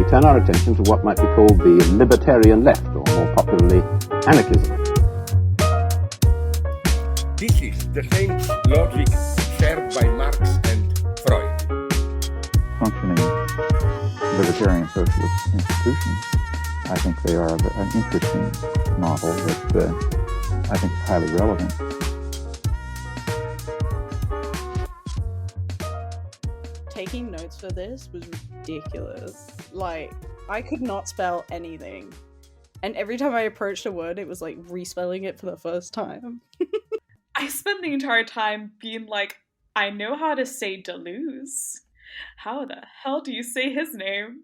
we turn our attention to what might be called the libertarian left, or more popularly, anarchism. This is the same logic shared by Marx and Freud. Functioning libertarian socialist institutions, I think they are an interesting model that I think is highly relevant. Taking notes for this was ridiculous. Like, I could not spell anything. And every time I approached a word, it was like respelling it for the first time. I spent the entire time being like, I know how to say Deleuze. How the hell do you say his name?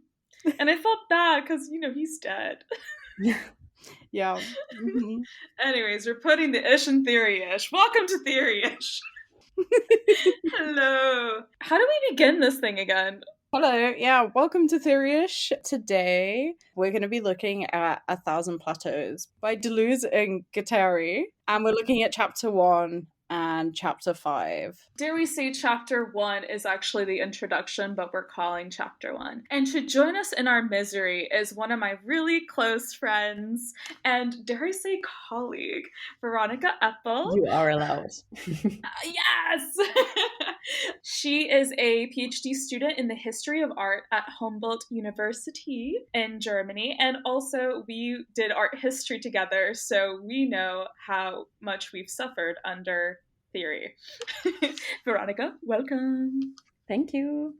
And I felt bad because, he's dead. Yeah. Mm-hmm. Anyways, we're putting the ish in Theoryish. Welcome to Theoryish. Hello. How do we begin this thing again? Hello, yeah, welcome to Theoryish. Today, we're going to be looking at A Thousand Plateaus by Deleuze and Guattari, and we're looking at Chapter 1 and Chapter 5. Dare we say Chapter 1 is actually the introduction, but we're calling Chapter 1. And to join us in our misery is one of my really close friends, and dare I say colleague, Veronika Epple. You are allowed. Yes! She is a PhD student in the history of art at Humboldt University in Germany, and also we did art history together, so we know how much we've suffered under theory. Veronika, welcome. Thank you.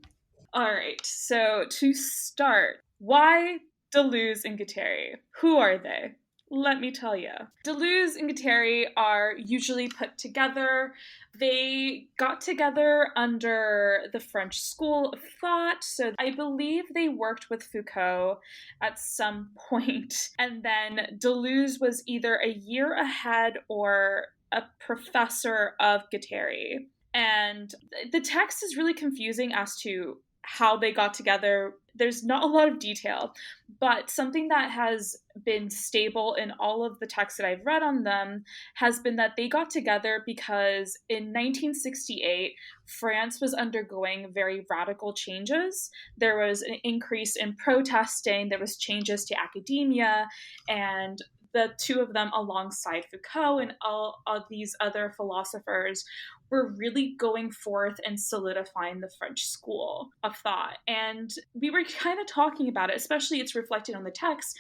All right, so to start, why Deleuze and Guattari? Who are they? Let me tell you. Deleuze and Guattari are usually put together. They got together under the French School of Thought, so I believe they worked with Foucault at some point. And then Deleuze was either a year ahead or a professor of Guattari. And the text is really confusing as to how they got together. There's not a lot of detail, but something that has been stable in all of the texts that I've read on them has been that they got together because in 1968, France was undergoing very radical changes. There was an increase in protesting, there was changes to academia, and the two of them alongside Foucault and all of these other philosophers were really going forth and solidifying the French school of thought. And we were kind of talking about it, especially it's reflected on the text.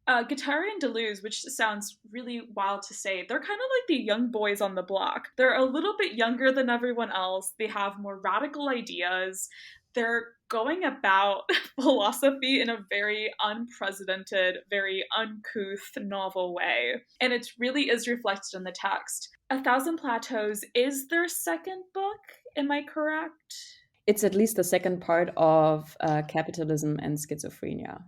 Guattari and Deleuze, which sounds really wild to say, they're kind of like the young boys on the block. They're a little bit younger than everyone else. They have more radical ideas. They're going about philosophy in a very unprecedented, very uncouth, novel way. And it really is reflected in the text. A Thousand Plateaus is their second book, am I correct? It's at least the second part of Capitalism and Schizophrenia.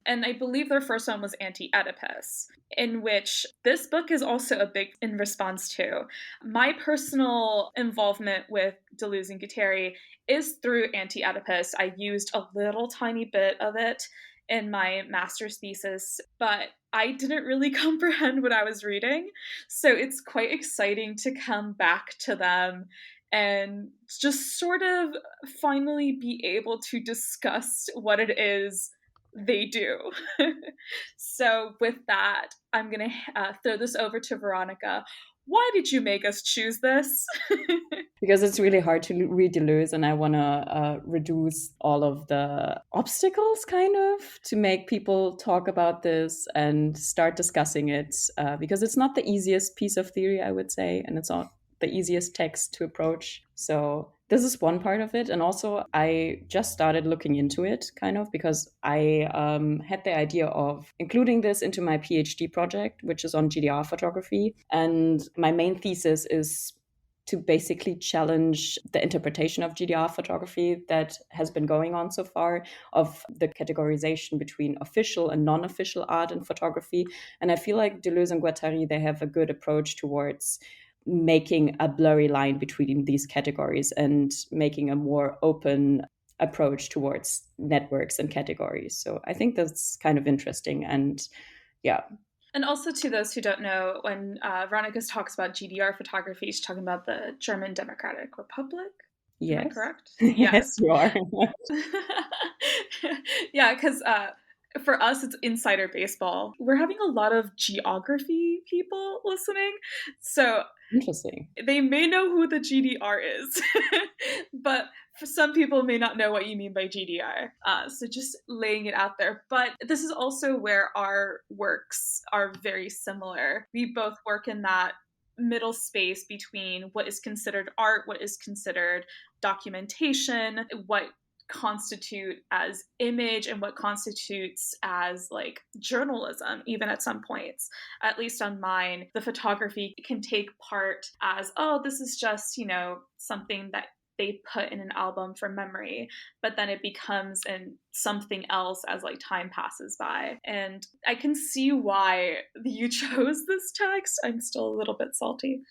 And I believe their first one was Anti-Oedipus, in which this book is also a big in response to. My personal involvement with Deleuze and Guattari is through Anti-Oedipus. I used a little tiny bit of it in my master's thesis, but I didn't really comprehend what I was reading. So it's quite exciting to come back to them and just sort of finally be able to discuss what it is they do. So with that, I'm going to throw this over to Veronika. Why did you make us choose this? Because it's really hard to read Deleuze, and I want to reduce all of the obstacles, kind of, to make people talk about this and start discussing it, because it's not the easiest piece of theory, I would say, and it's not the easiest text to approach. So this is one part of it. And also, I just started looking into it, kind of, because I had the idea of including this into my PhD project, which is on GDR photography. And my main thesis is to basically challenge the interpretation of GDR photography that has been going on so far, of the categorization between official and non-official art and photography. And I feel like Deleuze and Guattari, they have a good approach towards making a blurry line between these categories and making a more open approach towards networks and categories. So I think that's kind of interesting. And yeah. And also, to those who don't know, when Veronika talks about GDR photography, she's talking about the German Democratic Republic. Yes. Am I correct? Yes, you are. Yeah, because For us, it's insider baseball. We're having a lot of geography people listening. So Interesting. they may know who the GDR is, but for some people may not know what you mean by GDR. So just laying it out there. But this is also where our works are very similar. We both work in that middle space between what is considered art, what is considered documentation, what constitute as image, and what constitutes as like journalism, even at some points. At least on mine, the photography can take part as, oh, this is just, something that they put in an album for memory, but then it becomes something else as like time passes by. And I can see why you chose this text. I'm still a little bit salty.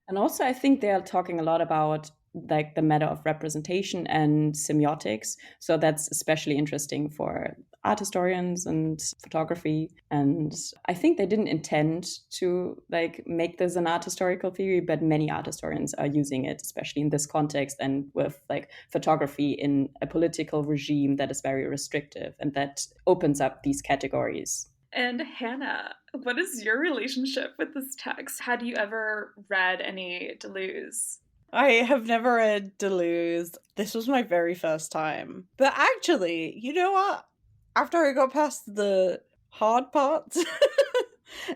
And also, I think they're talking a lot about like the matter of representation and semiotics. So that's especially interesting for art historians and photography. And I think they didn't intend to like make this an art historical theory, but many art historians are using it, especially in this context and with like photography in a political regime that is very restrictive and that opens up these categories. And Hannah, what is your relationship with this text? Had you ever read any Deleuze? I have never read Deleuze. This was my very first time. But actually, you know what? After I got past the hard parts,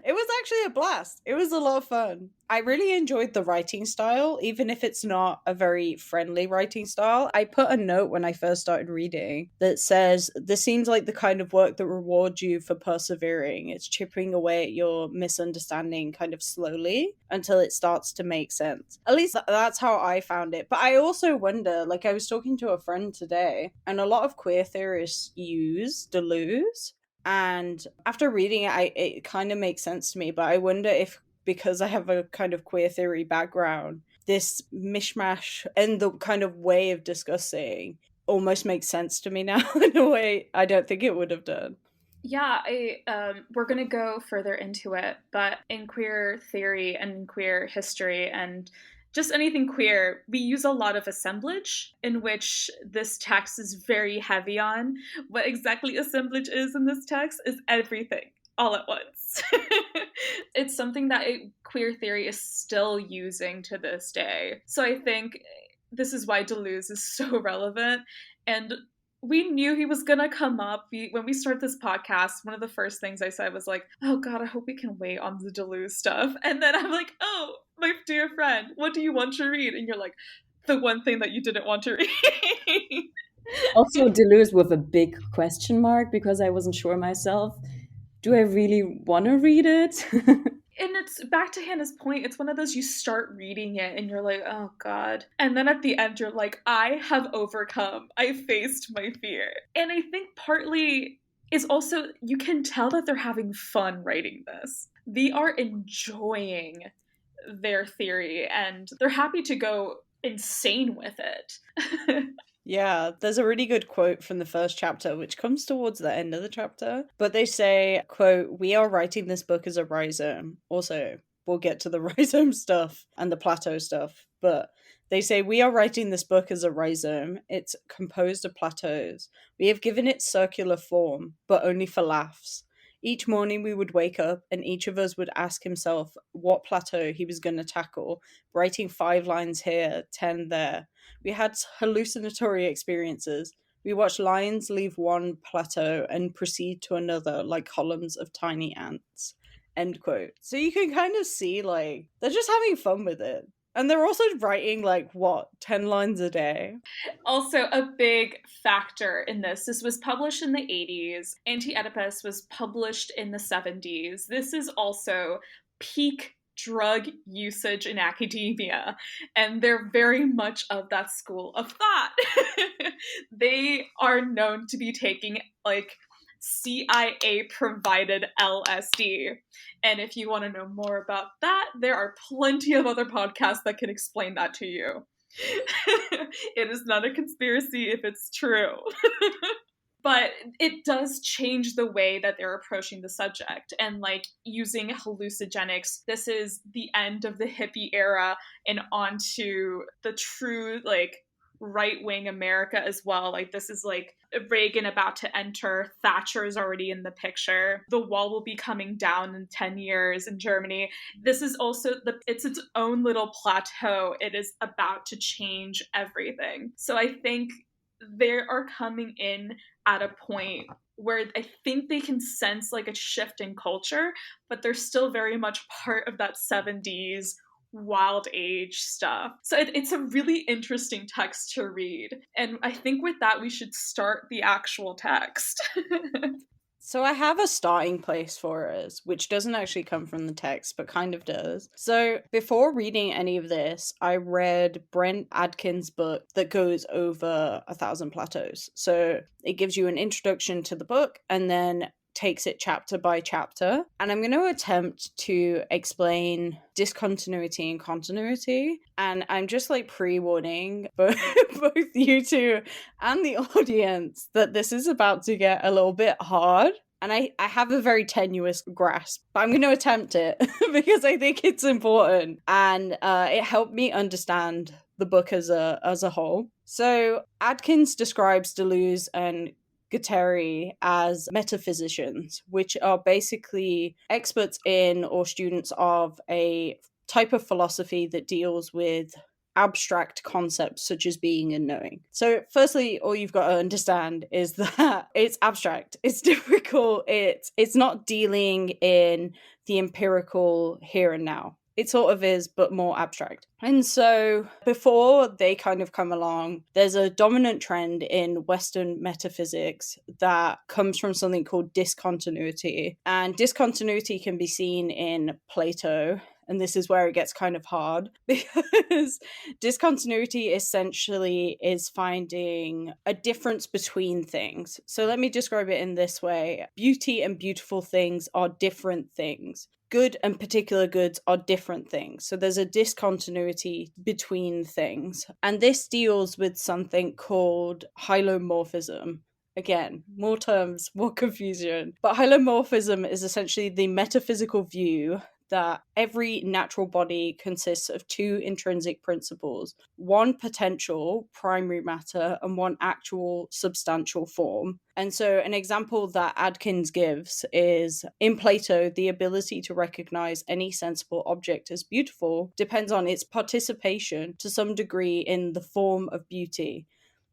it was actually a blast. It was a lot of fun. I really enjoyed the writing style, even if it's not a very friendly writing style. I put a note when I first started reading that says, this seems like the kind of work that rewards you for persevering. It's chipping away at your misunderstanding kind of slowly until it starts to make sense. At least that's how I found it. But I also wonder, like I was talking to a friend today, and a lot of queer theorists use Deleuze. And after reading it, it kind of makes sense to me, but I wonder if, because I have a kind of queer theory background, this mishmash and the kind of way of discussing almost makes sense to me now in a way I don't think it would have done. Yeah, we're going to go further into it, but in queer theory and in queer history and just anything queer, we use a lot of assemblage, in which this text is very heavy on. What exactly assemblage is in this text is everything, all at once. It's something that queer theory is still using to this day. So I think this is why Deleuze is so relevant. And we knew he was gonna come up. When we started this podcast, one of the first things I said was like, oh God, I hope we can wait on the Deleuze stuff. And then I'm like, oh, my dear friend, what do you want to read? And you're like, the one thing that you didn't want to read. Also Deleuze with a big question mark, because I wasn't sure myself. Do I really want to read it? And it's back to Hannah's point. It's one of those, you start reading it and you're like, oh God. And then at the end, you're like, I have overcome. I faced my fear. And I think partly is also, you can tell that they're having fun writing this. They are enjoying their theory and they're happy to go insane with it. Yeah, there's a really good quote from the first chapter, which comes towards the end of the chapter. But they say, quote, we are writing this book as a rhizome. Also, we'll get to the rhizome stuff and the plateau stuff. But they say, we are writing this book as a rhizome. It's composed of plateaus. We have given it circular form, but only for laughs. Each morning we would wake up and each of us would ask himself what plateau he was going to tackle, writing 5 lines here, 10 there. We had hallucinatory experiences. We watched lions leave one plateau and proceed to another like columns of tiny ants. End quote. So you can kind of see, like, they're just having fun with it. And they're also writing, 10 lines a day? Also, a big factor in this was published in the 80s. Anti-Oedipus was published in the 70s. This is also peak drug usage in academia. And they're very much of that school of thought. They are known to be taking, CIA-provided LSD. And if you want to know more about that, there are plenty of other podcasts that can explain that to you. It is not a conspiracy if it's true. But it does change the way that they're approaching the subject and using hallucinogenics. This is the end of the hippie era and onto the true right-wing America as well. Like, this is like Reagan about to enter, Thatcher is already in the picture, the wall will be coming down in 10 years in Germany. This is also it's its own little plateau. It is about to change everything. So I think they are coming in at a point where I think they can sense like a shift in culture, but they're still very much part of that 70s wild age stuff. So it's a really interesting text to read. And I think with that, we should start the actual text. So I have a starting place for us, which doesn't actually come from the text, but kind of does. So before reading any of this, I read Brent Adkins' book that goes over A Thousand Plateaus. So it gives you an introduction to the book and then takes it chapter by chapter. And I'm going to attempt to explain discontinuity and continuity. And I'm just like pre-warning both you two and the audience that this is about to get a little bit hard. And I have a very tenuous grasp, but I'm going to attempt it because I think it's important. And it helped me understand the book as a whole. So Adkins describes Deleuze and Guattari as metaphysicians, which are basically experts in or students of a type of philosophy that deals with abstract concepts such as being and knowing. So firstly, all you've got to understand is that it's abstract, it's difficult, it's not dealing in the empirical here and now. It sort of is, but more abstract. And so before they kind of come along, there's a dominant trend in Western metaphysics that comes from something called discontinuity. And discontinuity can be seen in Plato. And this is where it gets kind of hard because discontinuity essentially is finding a difference between things. So let me describe it in this way. Beauty and beautiful things are different things. Good and particular goods are different things. So there's a discontinuity between things. And this deals with something called hylomorphism. Again, more terms, more confusion. But hylomorphism is essentially the metaphysical view that every natural body consists of two intrinsic principles, one potential, primary matter, and one actual, substantial form. And so an example that Adkins gives is, in Plato, the ability to recognize any sensible object as beautiful depends on its participation to some degree in the form of beauty.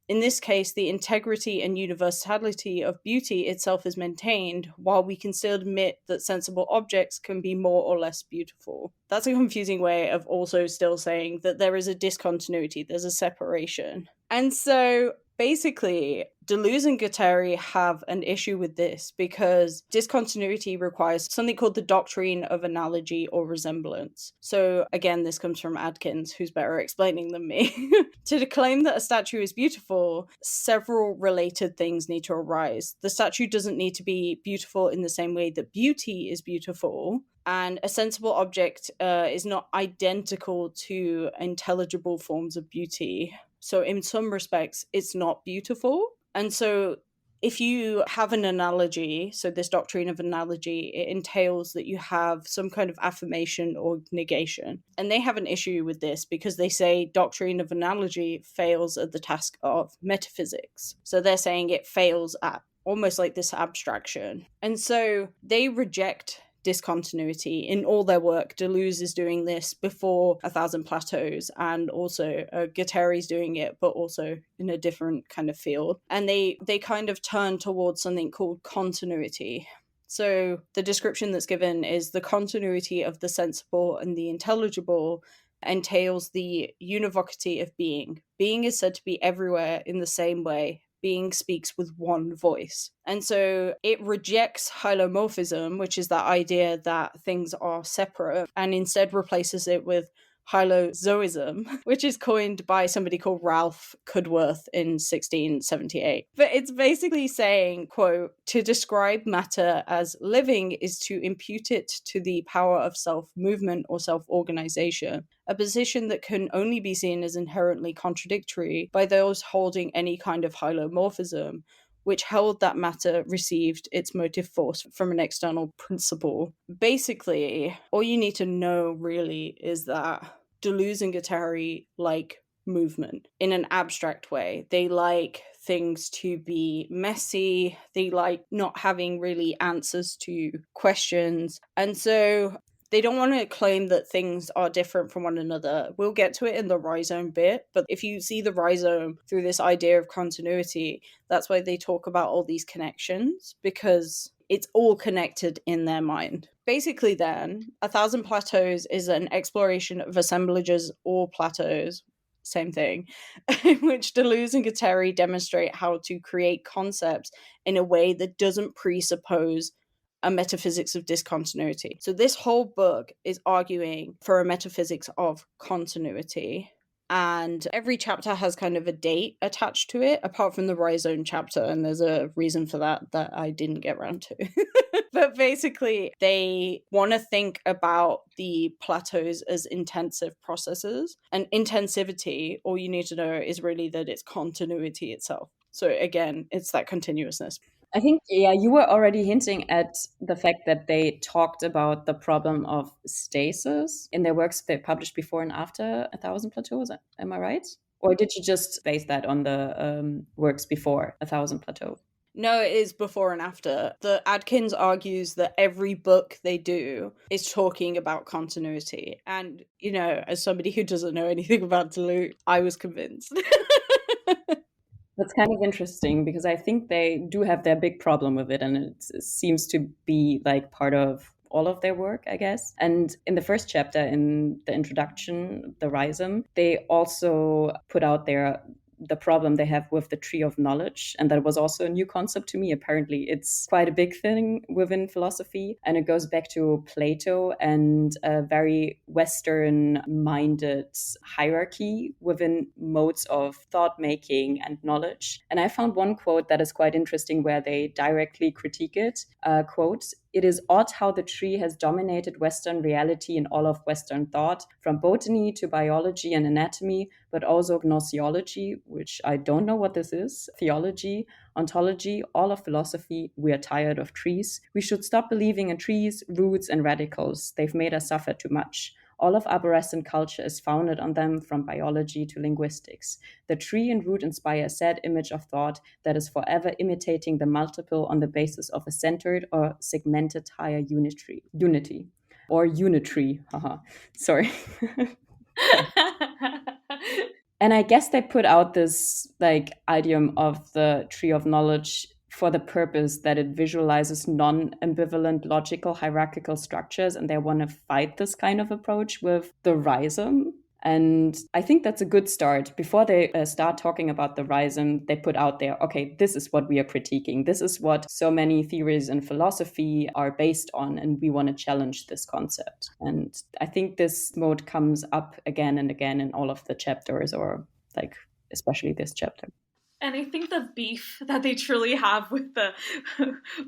In this case, the integrity and universality of beauty itself is maintained, while we can still admit that sensible objects can be more or less beautiful. That's a confusing way of also still saying that there is a discontinuity, there's a separation. And so basically, Deleuze and Guattari have an issue with this because discontinuity requires something called the doctrine of analogy or resemblance. So again, this comes from Adkins, who's better at explaining than me. To claim that a statue is beautiful, several related things need to arise. The statue doesn't need to be beautiful in the same way that beauty is beautiful. And a sensible object is not identical to intelligible forms of beauty. So in some respects, it's not beautiful. And so if you have an analogy, so this doctrine of analogy, it entails that you have some kind of affirmation or negation. And they have an issue with this because they say doctrine of analogy fails at the task of metaphysics. So they're saying it fails at almost like this abstraction. And so they reject discontinuity in all their work. Deleuze is doing this before A Thousand Plateaus, and also Guattari's doing it, but also in a different kind of field. And they kind of turn towards something called continuity. So the description that's given is the continuity of the sensible and the intelligible entails the univocity of being. Being is said to be everywhere in the same way. Being speaks with one voice. And so it rejects hylomorphism, which is that idea that things are separate, and instead replaces it with hylozoism, which is coined by somebody called Ralph Cudworth in 1678. But it's basically saying, quote, to describe matter as living is to impute it to the power of self-movement or self-organization, a position that can only be seen as inherently contradictory by those holding any kind of hylomorphism, which held that matter received its motive force from an external principle. Basically, all you need to know really is that Deleuze and Guattari like movement in an abstract way. They like things to be messy. They like not having really answers to questions. And so they don't want to claim that things are different from one another. We'll get to it in the rhizome bit, but if you see the rhizome through this idea of continuity, that's why they talk about all these connections, because it's all connected in their mind. Basically then, A Thousand Plateaus is an exploration of assemblages or plateaus, same thing, in which Deleuze and Guattari demonstrate how to create concepts in a way that doesn't presuppose a metaphysics of discontinuity. So this whole book is arguing for a metaphysics of continuity. And every chapter has kind of a date attached to it, apart from the rhizome chapter, and there's a reason for that I didn't get around to. But basically, they want to think about the plateaus as intensive processes. And intensivity, all you need to know is really that it's continuity itself. So again, it's that continuousness. I think, yeah, you were already hinting at the fact that they talked about the problem of stasis in their works they published before and after A Thousand Plateaus. Am I right? Or did you just base that on the works before A Thousand Plateaus? No, it is before and after. The Adkins argues that every book they do is talking about continuity. And, you know, as somebody who doesn't know anything about Deleuze, I was convinced. That's kind of interesting because I think they do have their big problem with it, and it seems to be like part of all of their work, I guess. And in the first chapter, in the introduction, the rhizome, they also put out there the problem they have with the tree of knowledge. And that was also a new concept to me. Apparently, it's quite a big thing within philosophy. And it goes back to Plato and a very Western-minded hierarchy within modes of thought-making and knowledge. And I found one quote that is quite interesting where they directly critique it. Quote, "It is odd how the tree has dominated Western reality in all of Western thought, from botany to biology and anatomy, but also gnoseology," which I don't know what this is, theology, ontology, all of philosophy. "We are tired of trees. We should stop believing in trees, roots, and radicals. They've made us suffer too much. All of arborescent culture is founded on them, from biology to linguistics. The tree and root inspire a sad image of thought that is forever imitating the multiple on the basis of a centered or segmented higher unity. Or unitary. Haha. Sorry. And I guess they put out this like idiom of the tree of knowledge for the purpose that it visualizes non-ambivalent logical hierarchical structures, and they want to fight this kind of approach with the rhizome. And I think that's a good start. Before they start talking about the rhizome, they put out there, okay, this is what we are critiquing. This is what so many theories in philosophy are based on, and we want to challenge this concept. And I think this mode comes up again and again in all of the chapters, or like especially this chapter. And I think the beef that they truly have with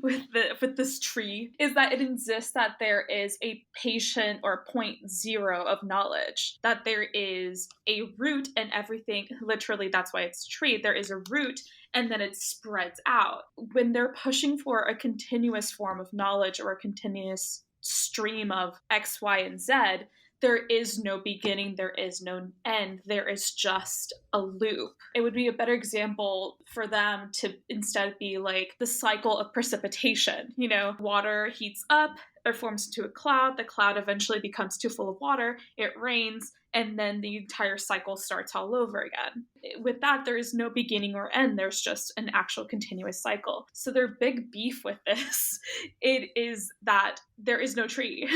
with this tree is that it insists that there is a patient or point zero of knowledge, that there is a root and everything. Literally, that's why it's a tree. There is a root, and then it spreads out. When they're pushing for a continuous form of knowledge or a continuous stream of X, Y, and Z, there is no beginning, there is no end, there is just a loop. It would be a better example for them to instead be like the cycle of precipitation. You know, water heats up, it forms into a cloud, the cloud eventually becomes too full of water, it rains, and then the entire cycle starts all over again. With that, there is no beginning or end, there's just an actual continuous cycle. So their big beef with this, it is that there is no tree.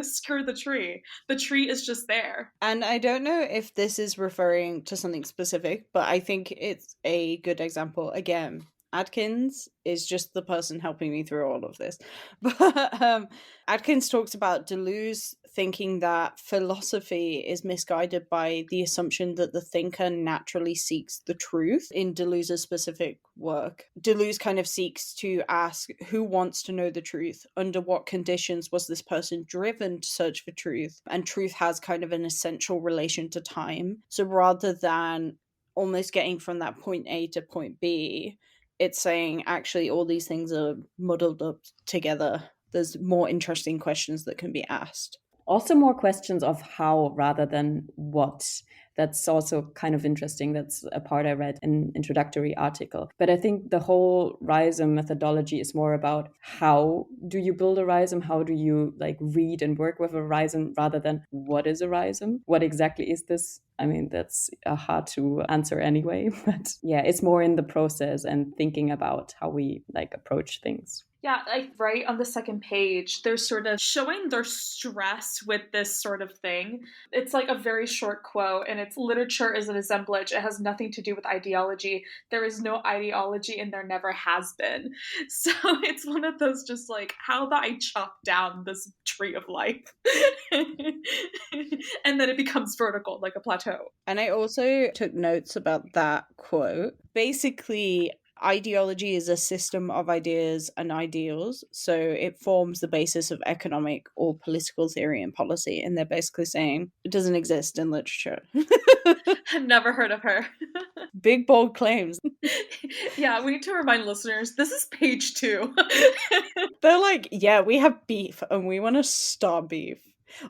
Screw the tree. The tree is just there. And I don't know if this is referring to something specific, but I think it's a good example. Again, Adkins is just the person helping me through all of this. But Adkins talks about Deleuze thinking that philosophy is misguided by the assumption that the thinker naturally seeks the truth. In Deleuze's specific work, Deleuze kind of seeks to ask who wants to know the truth, under what conditions was this person driven to search for truth, and truth has kind of an essential relation to time. So rather than almost getting from that point A to point B, it's saying actually all these things are muddled up together. There's more interesting questions that can be asked. Also more questions of how rather than what. That's also kind of interesting. That's a part I read in an introductory article. But I think the whole rhizome methodology is more about how do you build a rhizome? How do you like read and work with a rhizome rather than what is a rhizome? What exactly is this? I mean, that's hard to answer anyway. But yeah, it's more in the process and thinking about how we like approach things. Yeah, like right on the second page, they're sort of showing their stress with this sort of thing. It's like a very short quote, and it's literature is an assemblage. It has nothing to do with ideology. There is no ideology, and there never has been. So it's one of those just like, how do I chop down this tree of life? And then it becomes vertical, like a plateau. And I also took notes about that quote. Basically, ideology is a system of ideas and ideals, so it forms the basis of economic or political theory and policy, and they're basically saying it doesn't exist in literature. I've never heard of her. Big bold claims. Yeah, we need to remind listeners, this is page 2. They're like, yeah, we have beef and we want to start beef.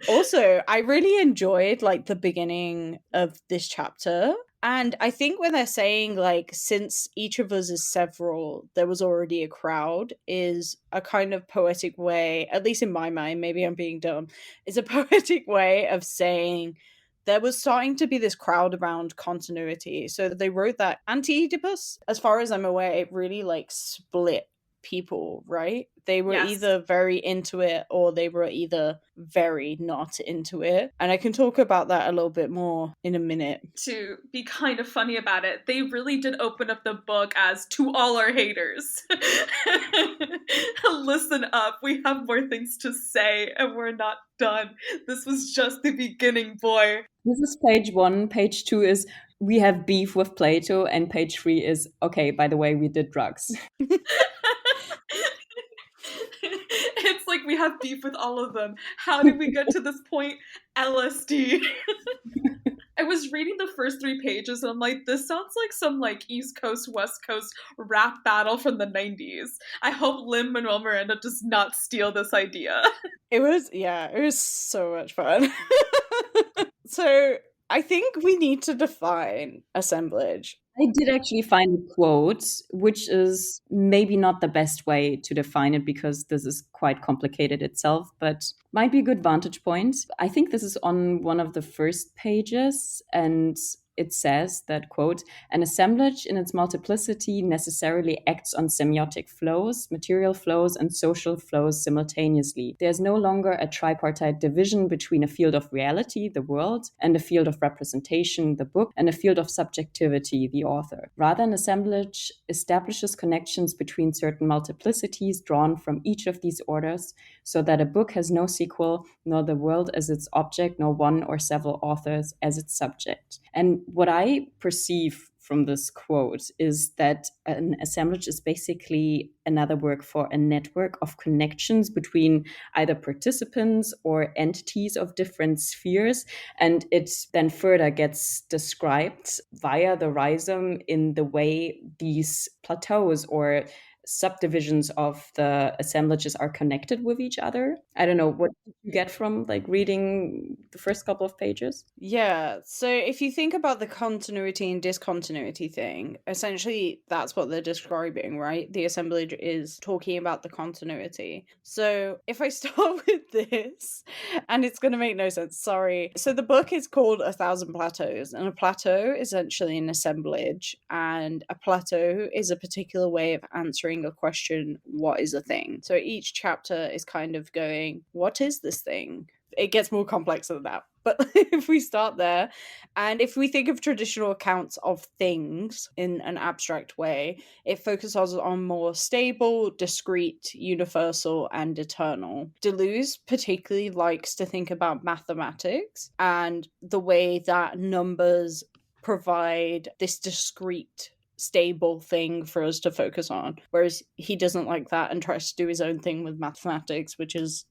Also, I really enjoyed like the beginning of this chapter. And I think when they're saying, like, since each of us is several, there was already a crowd, is a kind of poetic way, at least in my mind, maybe I'm being dumb, is a poetic way of saying there was starting to be this crowd around continuity. So they wrote that Anti-Oedipus, as far as I'm aware, it really, like, split people, right? They were either very into it or they were either very not into it. And I can talk about that a little bit more in a minute. To be kind of funny about it, they really did open up the book as to all our haters. Listen up, we have more things to say and we're not done. This was just the beginning, boy. This is page 1. Page 2 is we have beef with Plato, and page 3 is, okay, by the way, we did drugs. It's like we have beef with all of them. How did we get to this point? LSD. I was reading the first 3 pages and I'm like, this sounds like some like East Coast, West Coast rap battle from the 90s. I hope Lin-Manuel Miranda does not steal this idea. It was so much fun. So I think we need to define assemblage. I did actually find a quote, which is maybe not the best way to define it because this is quite complicated itself, but might be a good vantage point. I think this is on one of the first pages, and it says that, quote, an assemblage in its multiplicity necessarily acts on semiotic flows, material flows, and social flows simultaneously. There's no longer a tripartite division between a field of reality, the world, and a field of representation, the book, and a field of subjectivity, the author. Rather, an assemblage establishes connections between certain multiplicities drawn from each of these orders, so that a book has no sequel, nor the world as its object, nor one or several authors as its subject. And what I perceive from this quote is that an assemblage is basically another word for a network of connections between either participants or entities of different spheres. And it then further gets described via the rhizome in the way these plateaus or subdivisions of the assemblages are connected with each other. I don't know, what did you get from like reading the first couple of pages? Yeah, so if you think about the continuity and discontinuity thing, essentially that's what they're describing, right? The assemblage is talking about the continuity. So if I start with this, and it's going to make no sense, sorry. So the book is called A Thousand Plateaus, and a plateau is essentially an assemblage, and a plateau is a particular way of answering a question, what is a thing? So each chapter is kind of going, what is this thing? It gets more complex than that. But if we start there, and if we think of traditional accounts of things in an abstract way, it focuses on more stable, discrete, universal, and eternal. Deleuze particularly likes to think about mathematics and the way that numbers provide this discrete, stable thing for us to focus on, whereas he doesn't like that and tries to do his own thing with mathematics, which is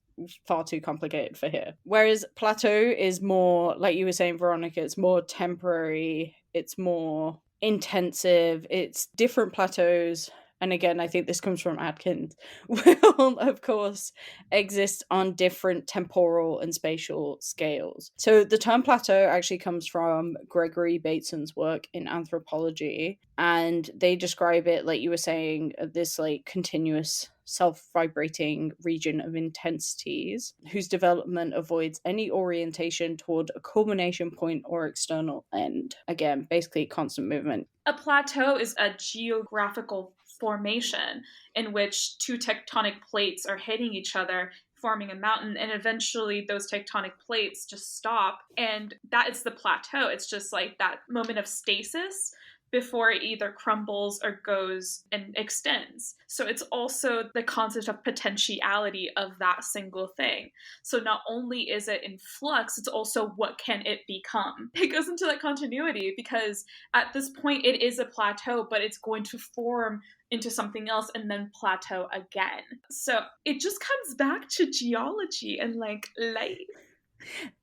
far too complicated for here. Whereas plateau is more, like you were saying, Veronika, it's more temporary, it's more intensive, it's different plateaus and again, I think this comes from Atkins, will, of course, exist on different temporal and spatial scales. So the term plateau actually comes from Gregory Bateson's work in anthropology, and they describe it, like you were saying, this like continuous self-vibrating region of intensities whose development avoids any orientation toward a culmination point or external end. Again, basically constant movement. A plateau is a geographical formation in which two tectonic plates are hitting each other, forming a mountain, and eventually those tectonic plates just stop, and that is the plateau. It's just like that moment of stasis before it either crumbles or goes and extends. So it's also the concept of potentiality of that single thing. So not only is it in flux, it's also what can it become. It goes into that continuity because at this point it is a plateau, but it's going to form into something else and then plateau again. So it just comes back to geology and like life.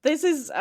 This is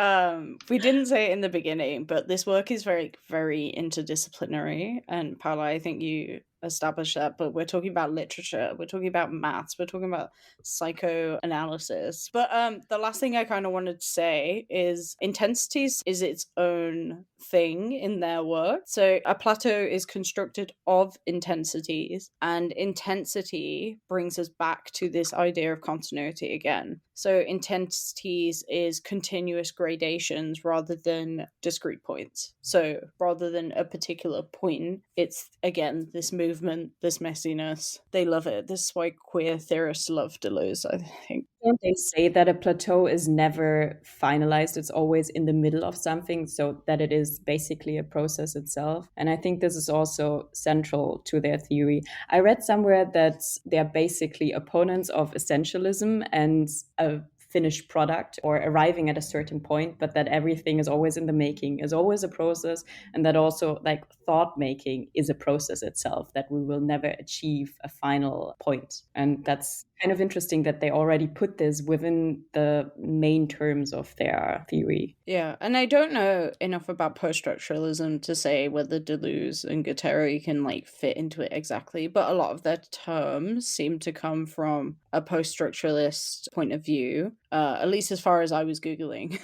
we didn't say it in the beginning, but this work is very, very interdisciplinary, and Paula, I think you established that, but we're talking about literature, we're talking about maths, we're talking about psychoanalysis. But the last thing I kind of wanted to say is intensities is its own thing in their work. So a plateau is constructed of intensities, and intensity brings us back to this idea of continuity again. So intensities is continuous gradations rather than discrete points. So rather than a particular point, it's again this movement, this messiness. They love it. This is why queer theorists love Deleuze, I think. Don't they say that a plateau is never finalized? It's always in the middle of something, so that it is basically a process itself. And I think this is also central to their theory. I read somewhere that they're basically opponents of essentialism and a finished product or arriving at a certain point, but that everything is always in the making, is always a process, and that also like thought making is a process itself, that we will never achieve a final point. And that's kind of interesting that they already put this within the main terms of their theory. Yeah, and I don't know enough about post-structuralism to say whether Deleuze and Guattari can like fit into it exactly, but a lot of their terms seem to come from a post-structuralist point of view, at least as far as I was Googling.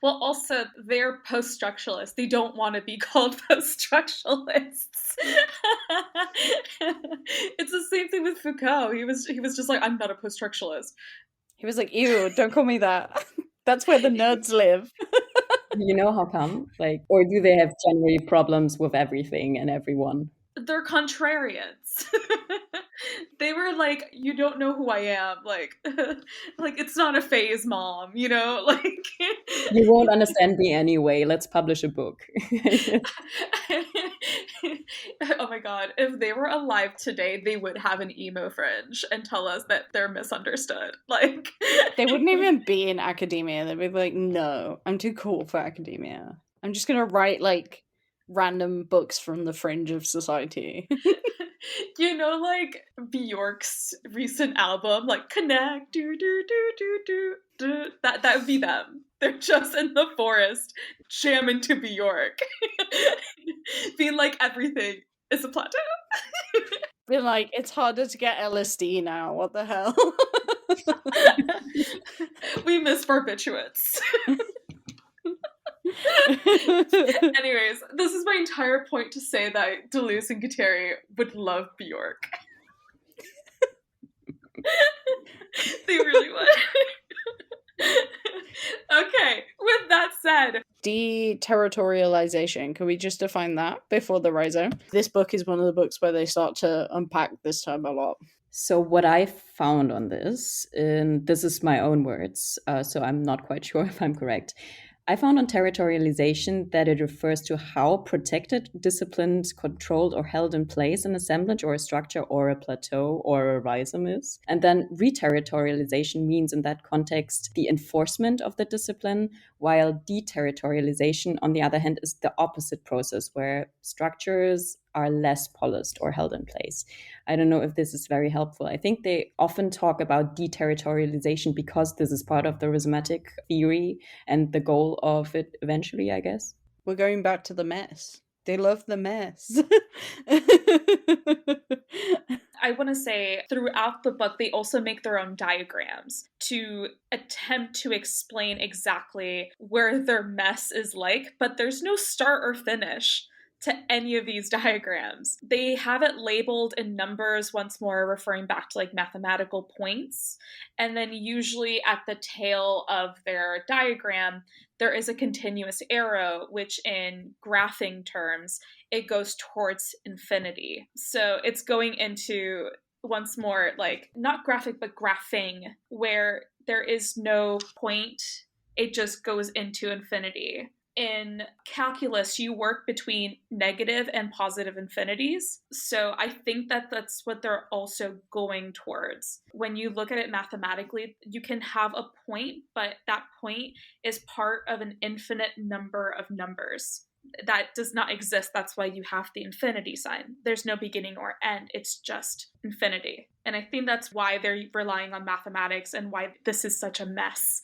Well, also, they're post-structuralists. They don't want to be called post-structuralists. It's the same thing with Foucault. He was just like, I'm not a post-structuralist. He was like, ew, don't call me that. That's where the nerds live. You know how come? Like, or do they have generally problems with everything and everyone? They're contrarians. They were like, you don't know who I am. Like it's not a phase, mom, you know? Like you won't understand me anyway. Let's publish a book. Oh my god. If they were alive today, they would have an emo fringe and tell us that they're misunderstood. Like they wouldn't even be in academia. They'd be like, no, I'm too cool for academia. I'm just gonna write like random books from the fringe of society. You know, like Bjork's recent album, like Connect, do do do do do do. That would be them. They're just in the forest jamming to Bjork, being like everything is a plateau. Being like, it's harder to get LSD now. What the hell? We miss barbiturates. Anyways, this is my entire point to say that Deleuze and Guattari would love Bjork. They really would. Okay, with that said, deterritorialization. Can we just define that before the rhizome? This book is one of the books where they start to unpack this term a lot. So what I found on this, and this is my own words, so I'm not quite sure if I'm correct. I found on territorialization that it refers to how protected, disciplined, controlled, or held in place an assemblage or a structure or a plateau or a rhizome is. And then reterritorialization means in that context the enforcement of the discipline, while deterritorialization, on the other hand, is the opposite process where structures are less polished or held in place. I don't know if this is very helpful. I think they often talk about deterritorialization because this is part of the rhizomatic theory and the goal of it eventually, I guess. We're going back to the mess. They love the mess. I want to say throughout the book, they also make their own diagrams to attempt to explain exactly where their mess is like, but there's no start or finish to any of these diagrams. They have it labeled in numbers, once more referring back to like mathematical points. And then usually at the tail of their diagram, there is a continuous arrow, which in graphing terms, it goes towards infinity. So it's going into, once more, like not graphic, but graphing, where there is no point. It just goes into infinity. In calculus, you work between negative and positive infinities. So I think that that's what they're also going towards. When you look at it mathematically, you can have a point, but that point is part of an infinite number of numbers. That does not exist. That's why you have the infinity sign. There's no beginning or end. It's just infinity. And I think that's why they're relying on mathematics and why this is such a mess.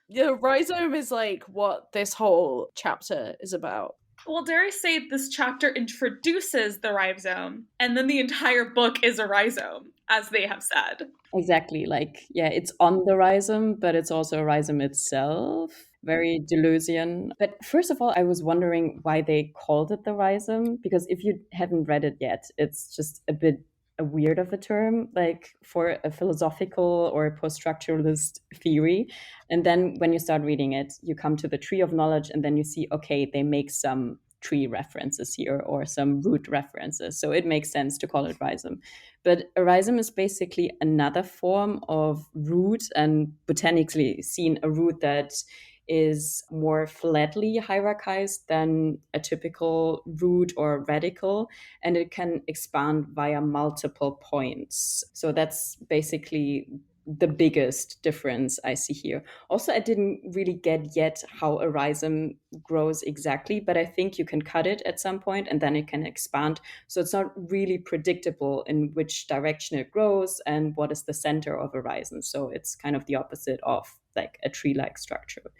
Yeah, rhizome is like what this whole chapter is about. Well, dare I say this chapter introduces the rhizome, and then the entire book is a rhizome, as they have said. Exactly. Like, yeah, it's on the rhizome, but it's also a rhizome itself. Very Deleuzian. But first of all, I was wondering why they called it the rhizome, because if you haven't read it yet, it's just a bit weird of a term, like for a philosophical or post-structuralist theory. And then when you start reading it, you come to the tree of knowledge, and then you see, okay, they make some tree references here or some root references. So it makes sense to call it rhizome. But a rhizome is basically another form of root, and botanically seen a root that is more flatly hierarchized than a typical root or radical, and it can expand via multiple points. So that's basically the biggest difference I see here. Also, I didn't really get yet how a rhizome grows exactly, but I think you can cut it at some point and then it can expand. So it's not really predictable in which direction it grows and what is the center of a rhizome. So it's kind of the opposite of like a tree-like structure.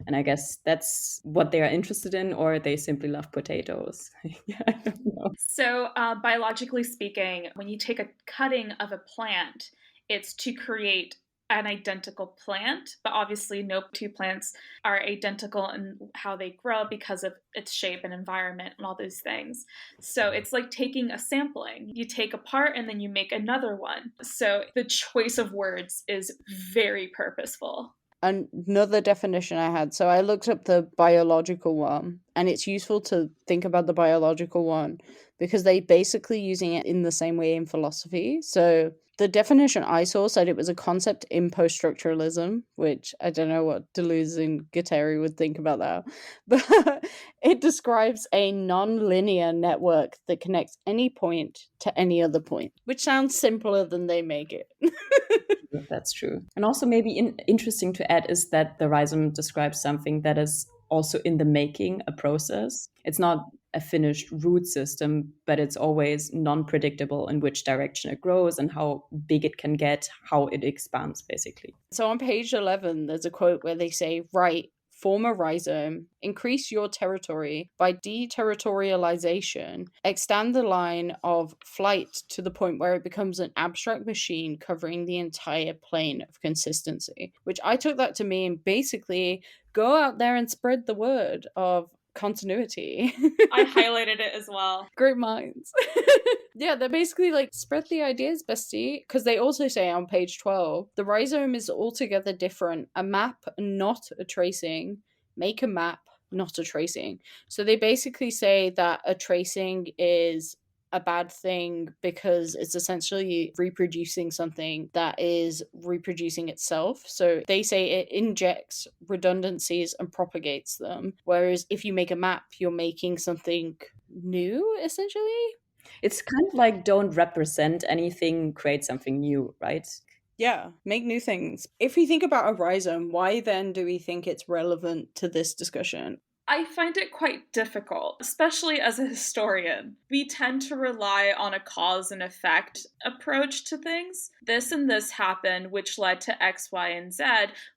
And I guess that's what they are interested in, or they simply love potatoes. Yeah, I don't know. So biologically speaking, when you take a cutting of a plant, it's to create an identical plant, but obviously no two plants are identical in how they grow because of its shape and environment and all those things. So it's like taking a sampling. You take a part and then you make another one. So the choice of words is very purposeful. Another definition I had, so I looked up the biological one, and it's useful to think about the biological one because they basically using it in the same way in philosophy. So the definition I saw said it was a concept in post-structuralism, which I don't know what Deleuze and Guattari would think about that, but it describes a non-linear network that connects any point to any other point, which sounds simpler than they make it. That's true. And also maybe interesting to add is that the rhizome describes something that is also in the making, a process. It's not a finished root system, but it's always non-predictable in which direction it grows and how big it can get, how it expands, basically. So on page 11, there's a quote where they say, "Right, form a rhizome, increase your territory by deterritorialization, extend the line of flight to the point where it becomes an abstract machine covering the entire plane of consistency," which I took that to mean basically go out there and spread the word of continuity. I highlighted it as well. Great minds. Yeah, they're basically like, spread the ideas, bestie. Because they also say on page 12, the rhizome is altogether different. A map, not a tracing. Make a map, not a tracing. So they basically say that a tracing is a bad thing because it's essentially reproducing something that is reproducing itself. So they say it injects redundancies and propagates them. Whereas if you make a map, you're making something new, essentially. It's kind of like don't represent anything, create something new, right? Yeah, make new things. If we think about a rhizome, why then do we think it's relevant to this discussion? I find it quite difficult, especially as a historian. We tend to rely on a cause and effect approach to things. This and this happened, which led to X, Y, and Z,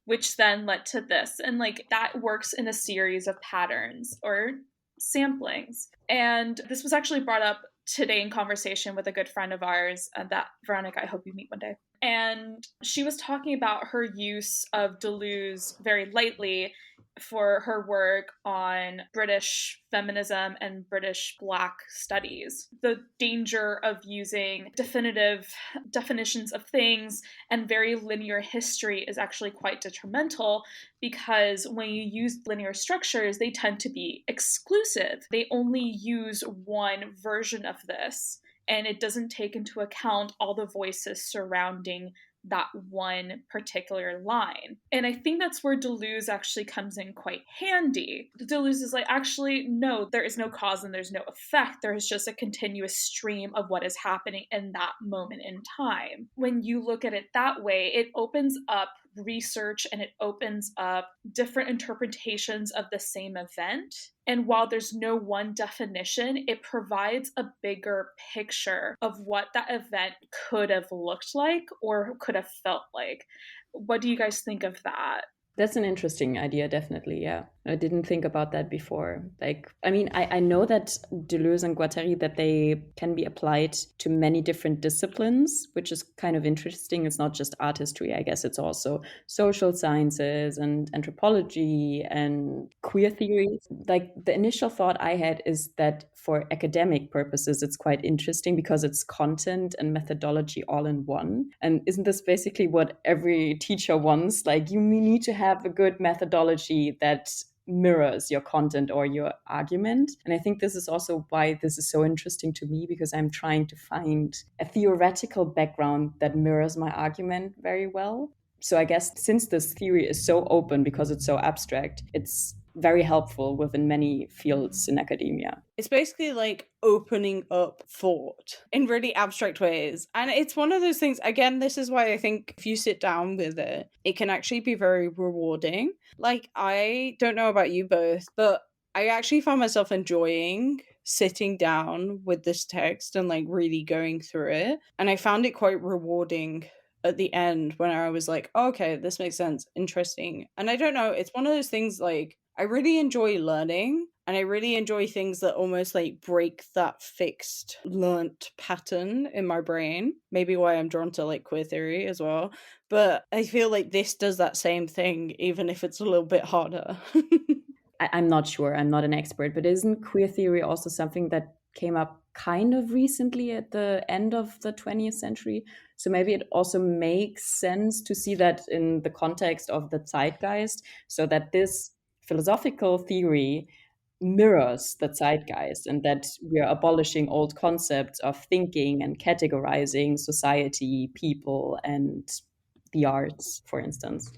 which then led to this. And like that works in a series of patterns, or samplings. And this was actually brought up today in conversation with a good friend of ours, that Veronika, I hope you meet one day. And she was talking about her use of Deleuze very lightly for her work on British feminism and British Black studies. The danger of using definitive definitions of things and very linear history is actually quite detrimental, because when you use linear structures, they tend to be exclusive. They only use one version of this, and it doesn't take into account all the voices surrounding that one particular line. And I think that's where Deleuze actually comes in quite handy. Deleuze is like, actually, no, there is no cause and there's no effect. There is just a continuous stream of what is happening in that moment in time. When you look at it that way, it opens up research and it opens up different interpretations of the same event. And while there's no one definition, it provides a bigger picture of what that event could have looked like or could have felt like. What do you guys think of that? That's an interesting idea, definitely, yeah. I didn't think about that before. Like, I mean, I know that Deleuze and Guattari, that they can be applied to many different disciplines, which is kind of interesting. It's not just art history, I guess. It's also social sciences and anthropology and queer theory. Like, the initial thought I had is that for academic purposes, it's quite interesting because it's content and methodology all in one. And isn't this basically what every teacher wants? Like, you need to have a good methodology that mirrors your content or your argument. And I think this is also why this is so interesting to me, because I'm trying to find a theoretical background that mirrors my argument very well. So I guess since this theory is so open because it's so abstract, it's very helpful within many fields in academia. It's basically like opening up thought in really abstract ways. And it's one of those things, again, this is why I think if you sit down with it, it can actually be very rewarding. Like, I don't know about you both, but I actually found myself enjoying sitting down with this text and like really going through it. And I found it quite rewarding at the end when I was like, oh, okay, this makes sense, interesting. And I don't know, it's one of those things like, I really enjoy learning, and I really enjoy things that almost like break that fixed learnt pattern in my brain. Maybe why I'm drawn to like queer theory as well. But I feel like this does that same thing, even if it's a little bit harder. I'm not sure. I'm not an expert, but isn't queer theory also something that came up kind of recently at the end of the 20th century? So maybe it also makes sense to see that in the context of the zeitgeist, so that this philosophical theory mirrors the zeitgeist, and that we are abolishing old concepts of thinking and categorizing society, people, and the arts, for instance.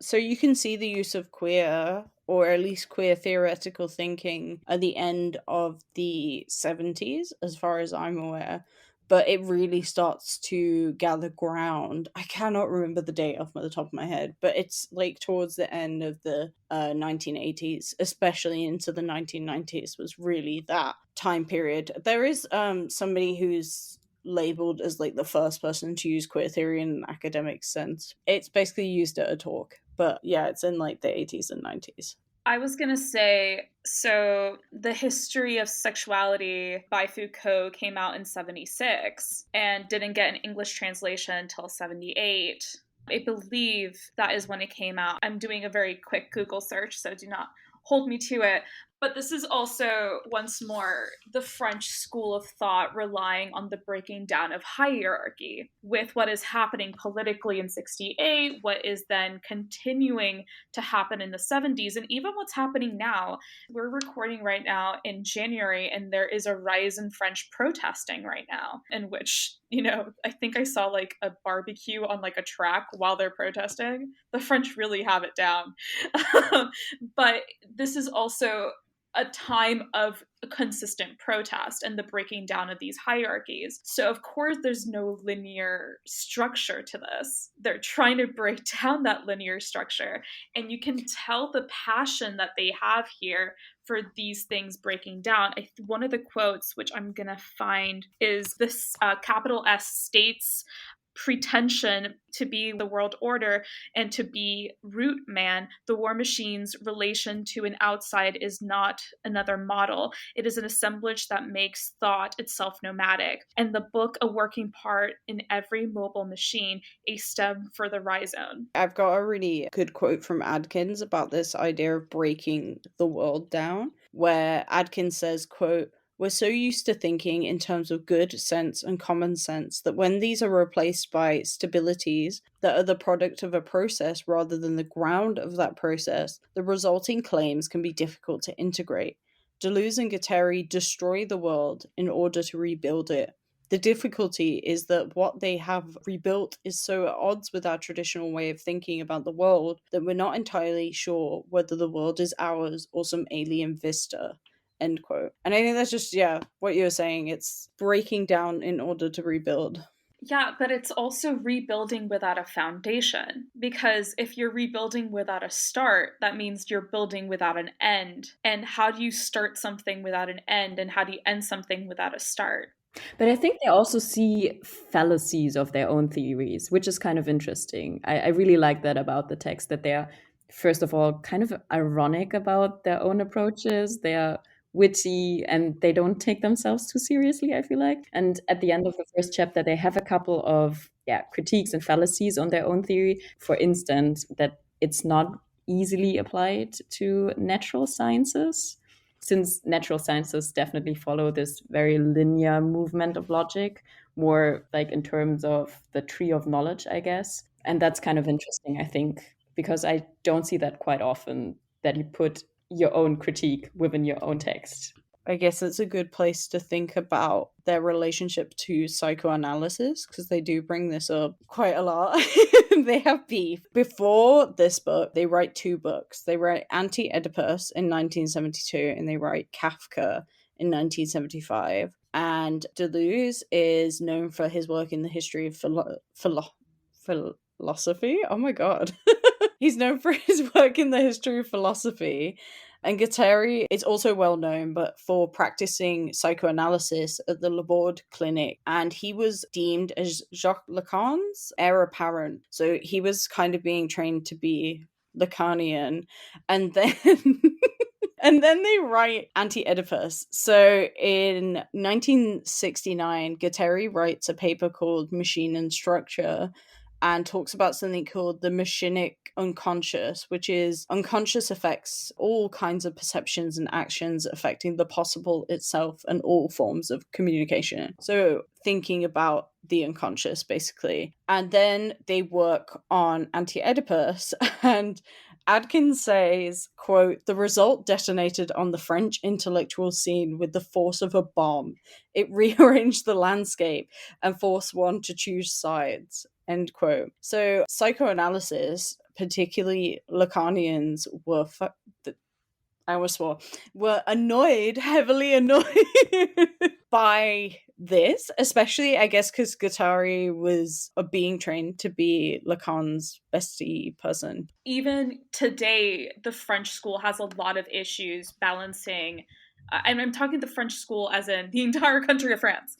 So you can see the use of queer, or at least queer theoretical thinking, at the end of the 70s, as far as I'm aware. But it really starts to gather ground. I cannot remember the date off the top of my head, but it's like towards the end of the 1980s, especially into the 1990s, was really that time period. There is somebody who's labeled as like the first person to use queer theory in an academic sense. It's basically used at a talk, but yeah, it's in like the 80s and 90s. I was going to say, so The History of Sexuality by Foucault came out in 76 and didn't get an English translation until 78. I believe that is when it came out. I'm doing a very quick Google search, so do not hold me to it. But this is also, once more, the French school of thought relying on the breaking down of hierarchy with what is happening politically in 68, what is then continuing to happen in the 70s, and even what's happening now. We're recording right now in January, and there is a rise in French protesting right now, in which, you know, I think I saw like a barbecue on like a track while they're protesting. The French really have it down. But this is also a time of consistent protest and the breaking down of these hierarchies. So of course there's no linear structure to this. They're trying to break down that linear structure, and you can tell the passion that they have here for these things breaking down. One of the quotes, which I'm gonna find, is this capital S states pretension to be the world order and to be root man, the war machine's relation to an outside is not another model. It is an assemblage that makes thought itself nomadic. And the book, a working part in every mobile machine, a stem for the rhizome. I've got a really good quote from Adkins about this idea of breaking the world down, where Adkins says, quote, "We're so used to thinking in terms of good sense and common sense that when these are replaced by stabilities that are the product of a process rather than the ground of that process, the resulting claims can be difficult to integrate. Deleuze and Guattari destroy the world in order to rebuild it. The difficulty is that what they have rebuilt is so at odds with our traditional way of thinking about the world that we're not entirely sure whether the world is ours or some alien vista." End quote. And I think that's just, what you were saying. It's breaking down in order to rebuild. Yeah, but it's also rebuilding without a foundation. Because if you're rebuilding without a start, that means you're building without an end. And how do you start something without an end? And how do you end something without a start? But I think they also see fallacies of their own theories, which is kind of interesting. I really like that about the text, that they're, first of all, kind of ironic about their own approaches. They're witty and they don't take themselves too seriously, I feel like. And at the end of the first chapter, they have a couple of critiques and fallacies on their own theory. For instance, that it's not easily applied to natural sciences, since natural sciences definitely follow this very linear movement of logic, more like in terms of the tree of knowledge, I guess. And that's kind of interesting, I think, because I don't see that quite often, that you put your own critique within your own text. I guess it's a good place to think about their relationship to psychoanalysis, because they do bring this up quite a lot. They have beef. Before this book, they write two books. They write Anti-Oedipus in 1972 and they write Kafka in 1975. And Deleuze is known for his work in the history of philosophy. Oh my god. He's known for his work in the history of philosophy. And Guattari is also well known, but for practicing psychoanalysis at the Laborde Clinic. And he was deemed as Jacques Lacan's heir apparent. So he was kind of being trained to be Lacanian. And then and then they write Anti-Oedipus. So in 1969, Guattari writes a paper called Machine and Structure, and talks about something called the machinic unconscious, which is unconscious affects all kinds of perceptions and actions affecting the possible itself and all forms of communication. So thinking about the unconscious, basically. And then they work on Anti-Oedipus, and Adkins says, quote, "The result detonated on the French intellectual scene with the force of a bomb. It rearranged the landscape and forced one to choose sides." End quote. So psychoanalysis, particularly Lacanians, were heavily annoyed by this, especially, I guess, because Guattari was being trained to be Lacan's bestie person. Even today, the French school has a lot of issues balancing. I'm talking the French school as in the entire country of France.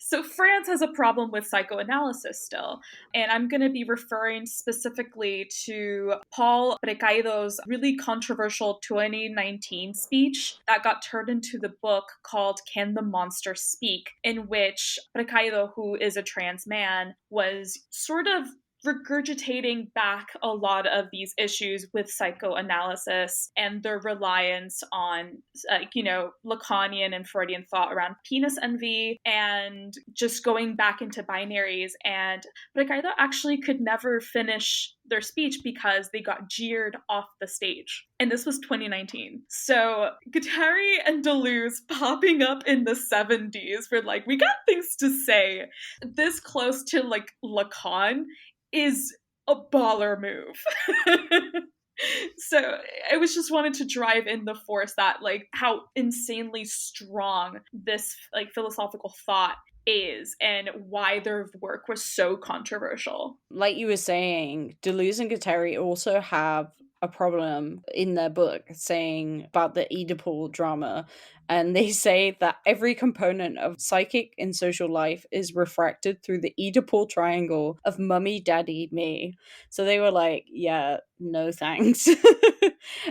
So France has a problem with psychoanalysis still. And I'm going to be referring specifically to Paul Brecaido's really controversial 2019 speech that got turned into the book called Can the Monster Speak?, in which Brecaido, who is a trans man, was sort of regurgitating back a lot of these issues with psychoanalysis and their reliance on, Lacanian and Freudian thought around penis envy and just going back into binaries. And Brecaido actually could never finish their speech because they got jeered off the stage. And this was 2019. So Guattari and Deleuze popping up in the 70s were like, we got things to say. This close to Lacan is a baller move. So I was just wanted to drive in the force that how insanely strong this philosophical thought is and why their work was so controversial. Like you were saying, Deleuze and Guattari also have a problem in their book saying about the Oedipal drama. And they say that every component of psychic and social life is refracted through the Oedipal triangle of mummy, daddy, me. So they were like, yeah, no thanks.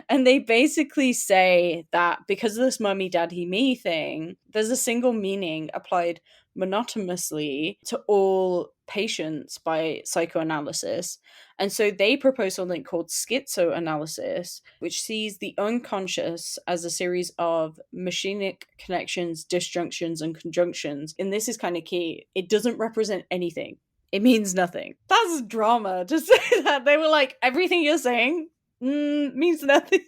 And they basically say that because of this mummy, daddy, me thing, there's a single meaning applied monotonously to all patients by psychoanalysis. And so they propose something called schizoanalysis, which sees the unconscious as a series of machinic connections, disjunctions, and conjunctions. And this is kind of key. It doesn't represent anything. It means nothing. That's drama to say that. They were like, everything you're saying means nothing.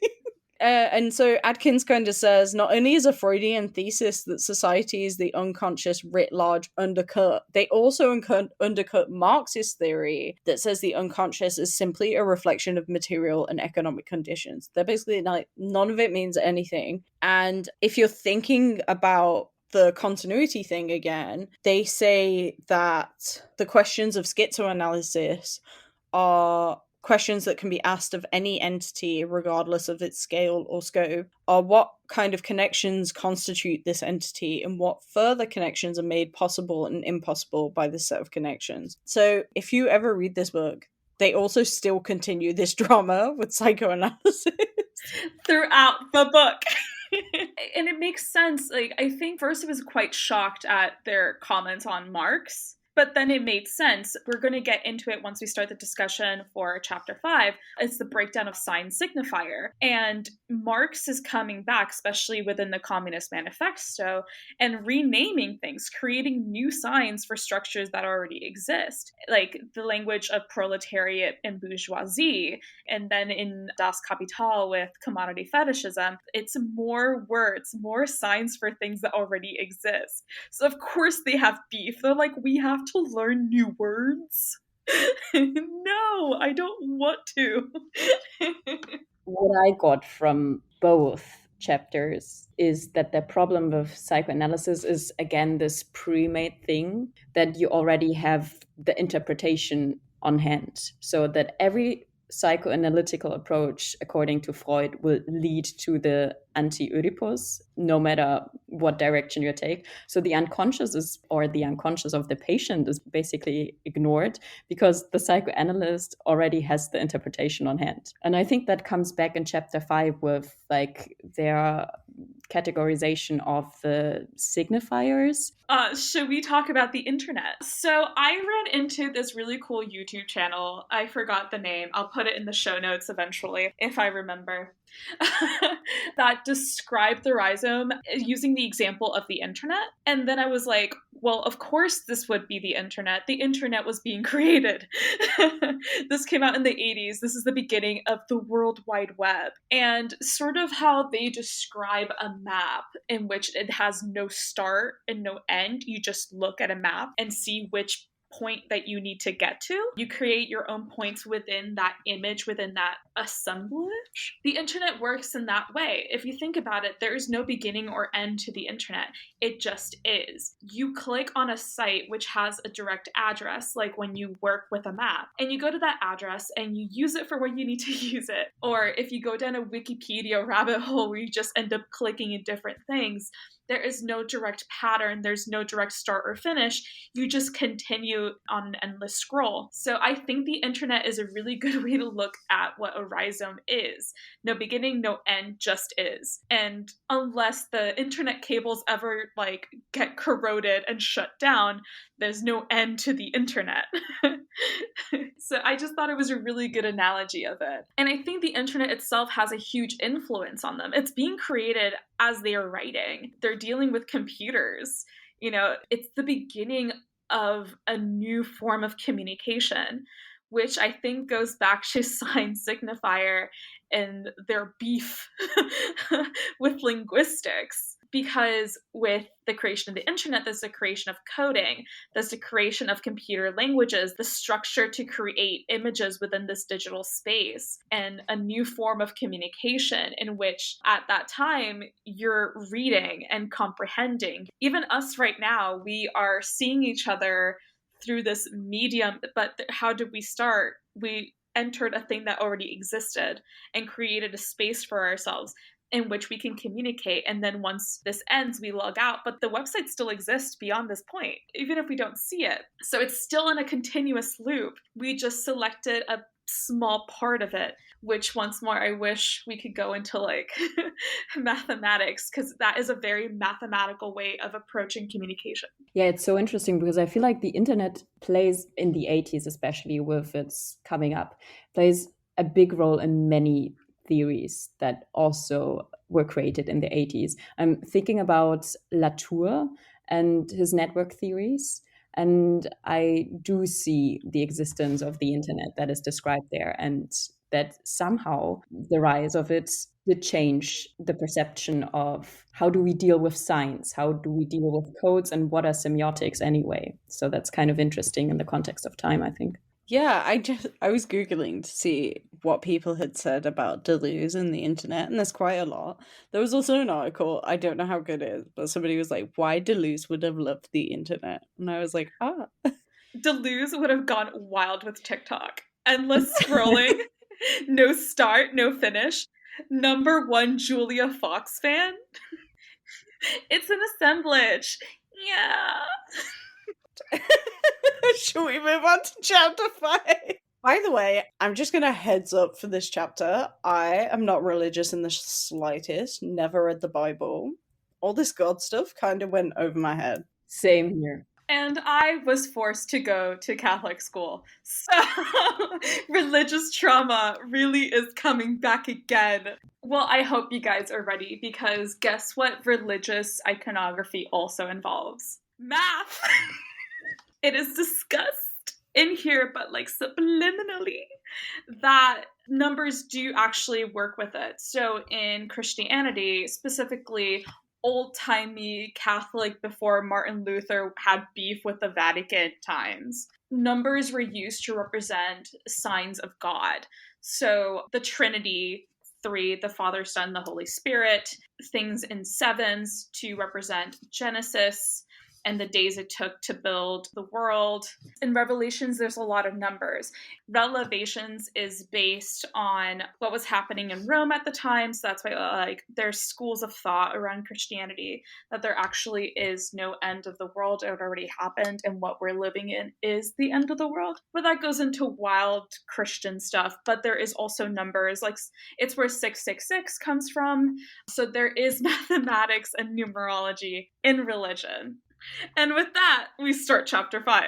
And so Adkins kind of says, not only is a Freudian thesis that society is the unconscious writ large undercut, they also undercut Marxist theory that says the unconscious is simply a reflection of material and economic conditions. They're basically like, none of it means anything. And if you're thinking about the continuity thing again, they say that the questions of schizoanalysis are questions that can be asked of any entity regardless of its scale or scope, are what kind of connections constitute this entity and what further connections are made possible and impossible by this set of connections. So if you ever read this book, they also still continue this drama with psychoanalysis throughout the book. And it makes sense. Like, I think first I was quite shocked at their comments on Marx, but then it made sense. We're going to get into it once we start the discussion for chapter 5. It's the breakdown of sign signifier. And Marx is coming back, especially within the Communist Manifesto, and renaming things, creating new signs for structures that already exist, like the language of proletariat and bourgeoisie. And then in Das Kapital with commodity fetishism, it's more words, more signs for things that already exist. So of course they have beef. They're like, we have to learn new words. No, I don't want to. What I got from both chapters is that the problem with psychoanalysis is, again, this pre-made thing that you already have the interpretation on hand, so that every psychoanalytical approach, according to Freud, will lead to the anti-Oedipus, no matter what direction you take. So the unconscious the unconscious of the patient is basically ignored because the psychoanalyst already has the interpretation on hand. And I think that comes back in chapter 5 with like their categorization of the signifiers. Should we talk about the internet? So I ran into this really cool YouTube channel. I forgot the name. I'll put it in the show notes eventually, if I remember. That described the rhizome using the example of the internet. And then I was like, well, of course this would be the internet. The internet was being created. This came out in the 80s. This is the beginning of the World Wide Web. And sort of how they describe a map in which it has no start and no end. You just look at a map and see which point that you need to get to. You create your own points within that image, within that assemblage. The internet works in that way. If you think about it, there is no beginning or end to the internet. It just is. You click on a site which has a direct address, like when you work with a map, and you go to that address and you use it for when you need to use it. Or if you go down a Wikipedia rabbit hole where you just end up clicking in different things, there is no direct pattern. There's no direct start or finish. You just continue on an endless scroll. So I think the internet is a really good way to look at what a rhizome is. No beginning, no end, just is. And unless the internet cables ever get corroded and shut down, there's no end to the internet. So I just thought it was a really good analogy of it. And I think the internet itself has a huge influence on them. It's being created as they are writing. They're dealing with computers. It's the beginning of a new form of communication, which I think goes back to sign signifier and their beef with linguistics. Because with the creation of the internet, there's the creation of coding, there's the creation of computer languages, the structure to create images within this digital space, and a new form of communication in which at that time you're reading and comprehending. Even us right now, we are seeing each other through this medium, but how did we start? We entered a thing that already existed and created a space for ourselves in which we can communicate. And then once this ends, we log out. But the website still exists beyond this point, even if we don't see it. So it's still in a continuous loop. We just selected a small part of it, which once more, I wish we could go into like mathematics, because that is a very mathematical way of approaching communication. Yeah, it's so interesting because I feel like the internet plays, in the 80s especially with its coming up, plays a big role in many theories that also were created in the 80s. I'm thinking about Latour and his network theories. And I do see the existence of the internet that is described there, and that somehow the rise of it did change the perception of how do we deal with signs, how do we deal with codes, and what are semiotics anyway. So that's kind of interesting in the context of time, I think. Yeah, I was Googling to see what people had said about Deleuze and the internet, and there's quite a lot. There was also an article, I don't know how good it is, but somebody was like, why Deleuze would have loved the internet. And I was like, Deleuze would have gone wild with TikTok. Endless scrolling, no start, no finish. Number one Julia Fox fan. It's an assemblage. Yeah. Should we move on to chapter 5? By the way, I'm just going to heads up for this chapter. I am not religious in the slightest, never read the Bible. All this God stuff kind of went over my head. Same here. And I was forced to go to Catholic school. So religious trauma really is coming back again. Well, I hope you guys are ready, because guess what religious iconography also involves? Math! It is discussed in here, but like subliminally, that numbers do actually work with it. So in Christianity, specifically old-timey Catholic before Martin Luther had beef with the Vatican times, numbers were used to represent signs of God. So the Trinity, 3, the Father, Son, the Holy Spirit, things in sevens to represent Genesis and the days it took to build the world. In Revelations, there's a lot of numbers. Revelations is based on what was happening in Rome at the time. So that's why there's schools of thought around Christianity that there actually is no end of the world. It already happened, and what we're living in is the end of the world. But that goes into wild Christian stuff. But there is also numbers, like it's where 666 comes from. So there is mathematics and numerology in religion. And with that, we start chapter 5.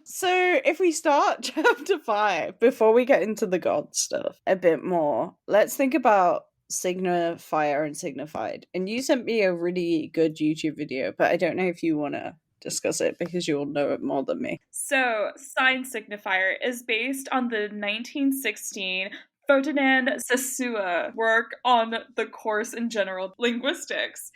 So if we start chapter 5, before we get into the God stuff a bit more, let's think about signifier and signified. And you sent me a really good YouTube video, but I don't know if you want to discuss it because you'll know it more than me. So sign signifier is based on the 1916 Ferdinand Saussure work on the course in general linguistics.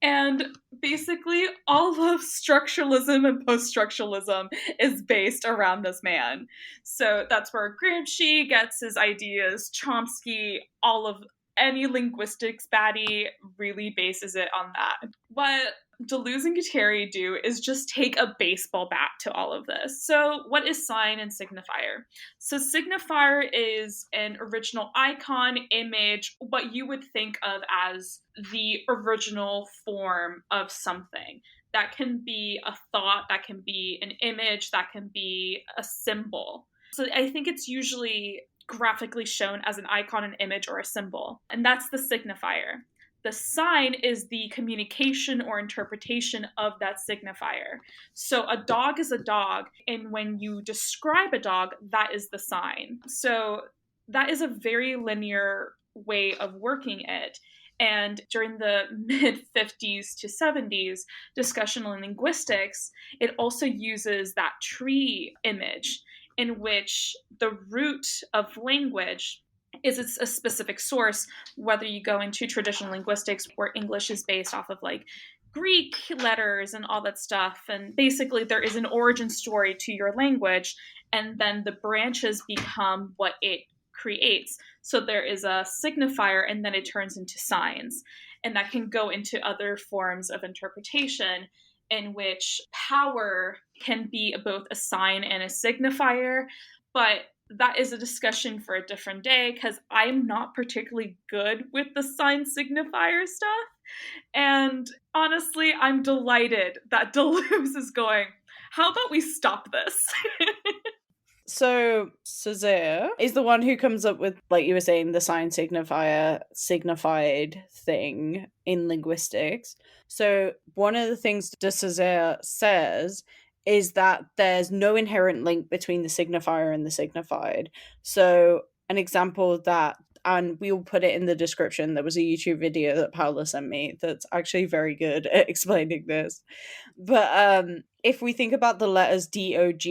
And basically all of structuralism and post-structuralism is based around this man. So that's where Gramsci gets his ideas, Chomsky, all of any linguistics baddie really bases it on that. What Deleuze and Guattari do is just take a baseball bat to all of this. So what is sign and signifier? So signifier is an original icon, image, what you would think of as the original form of something. That can be a thought, that can be an image, that can be a symbol. So I think it's usually graphically shown as an icon, an image, or a symbol. And that's the signifier. The sign is the communication or interpretation of that signifier. So a dog is a dog, and when you describe a dog, that is the sign. So that is a very linear way of working it. And during the mid-50s to 70s discussion on linguistics, it also uses that tree image in which the root of language is a specific source, whether you go into traditional linguistics where English is based off of like Greek letters and all that stuff. And basically there is an origin story to your language, and then the branches become what it creates. So there is a signifier, and then it turns into signs. And that can go into other forms of interpretation in which power can be both a sign and a signifier, but that is a discussion for a different day, because I'm not particularly good with the sign signifier stuff. And honestly, I'm delighted that Deleuze is going, how about we stop this? So Césaire is the one who comes up with, like you were saying, the sign signifier signified thing in linguistics. So one of the things de Césaire says is that there's no inherent link between the signifier and the signified. So an example of that, and we'll put it in the description, there was a YouTube video that Paula sent me that's actually very good at explaining this. But if we think about the letters DOG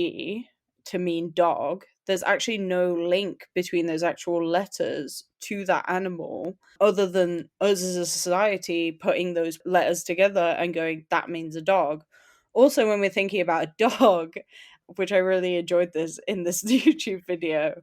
to mean dog, there's actually no link between those actual letters to that animal other than us as a society putting those letters together and going, that means a dog. Also, when we're thinking about a dog, which I really enjoyed this in this YouTube video,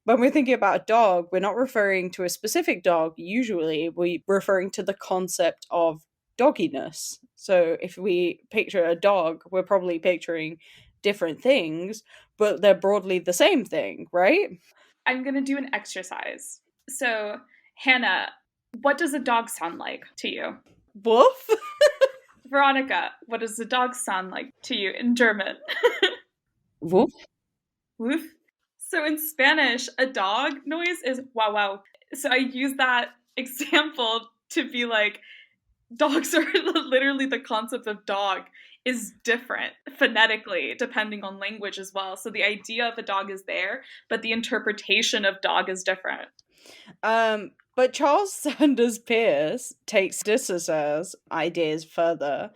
when we're thinking about a dog, we're not referring to a specific dog. Usually we're referring to the concept of dogginess. So if we picture a dog, we're probably picturing different things, but they're broadly the same thing, right? I'm going to do an exercise. So, Hannah, what does a dog sound like to you? Woof? Veronika, what does a dog sound like to you in German? Woof. Woof. So in Spanish, a dog noise is wow wow. So I use that example to be like, dogs are literally, the concept of dog is different phonetically depending on language as well. So the idea of a dog is there, but the interpretation of dog is different. But Charles Sanders Peirce takes de Sauzaire's ideas further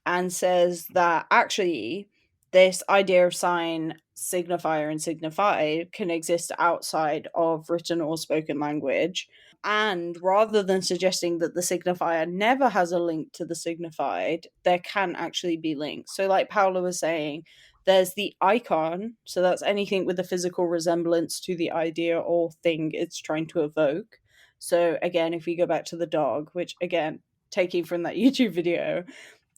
and says that actually this idea of sign, signifier, and signified can exist outside of written or spoken language. And rather than suggesting that the signifier never has a link to the signified, there can actually be links. So like Paula was saying, there's the icon, so that's anything with a physical resemblance to the idea or thing it's trying to evoke. So again, if we go back to the dog, which again, taking from that YouTube video,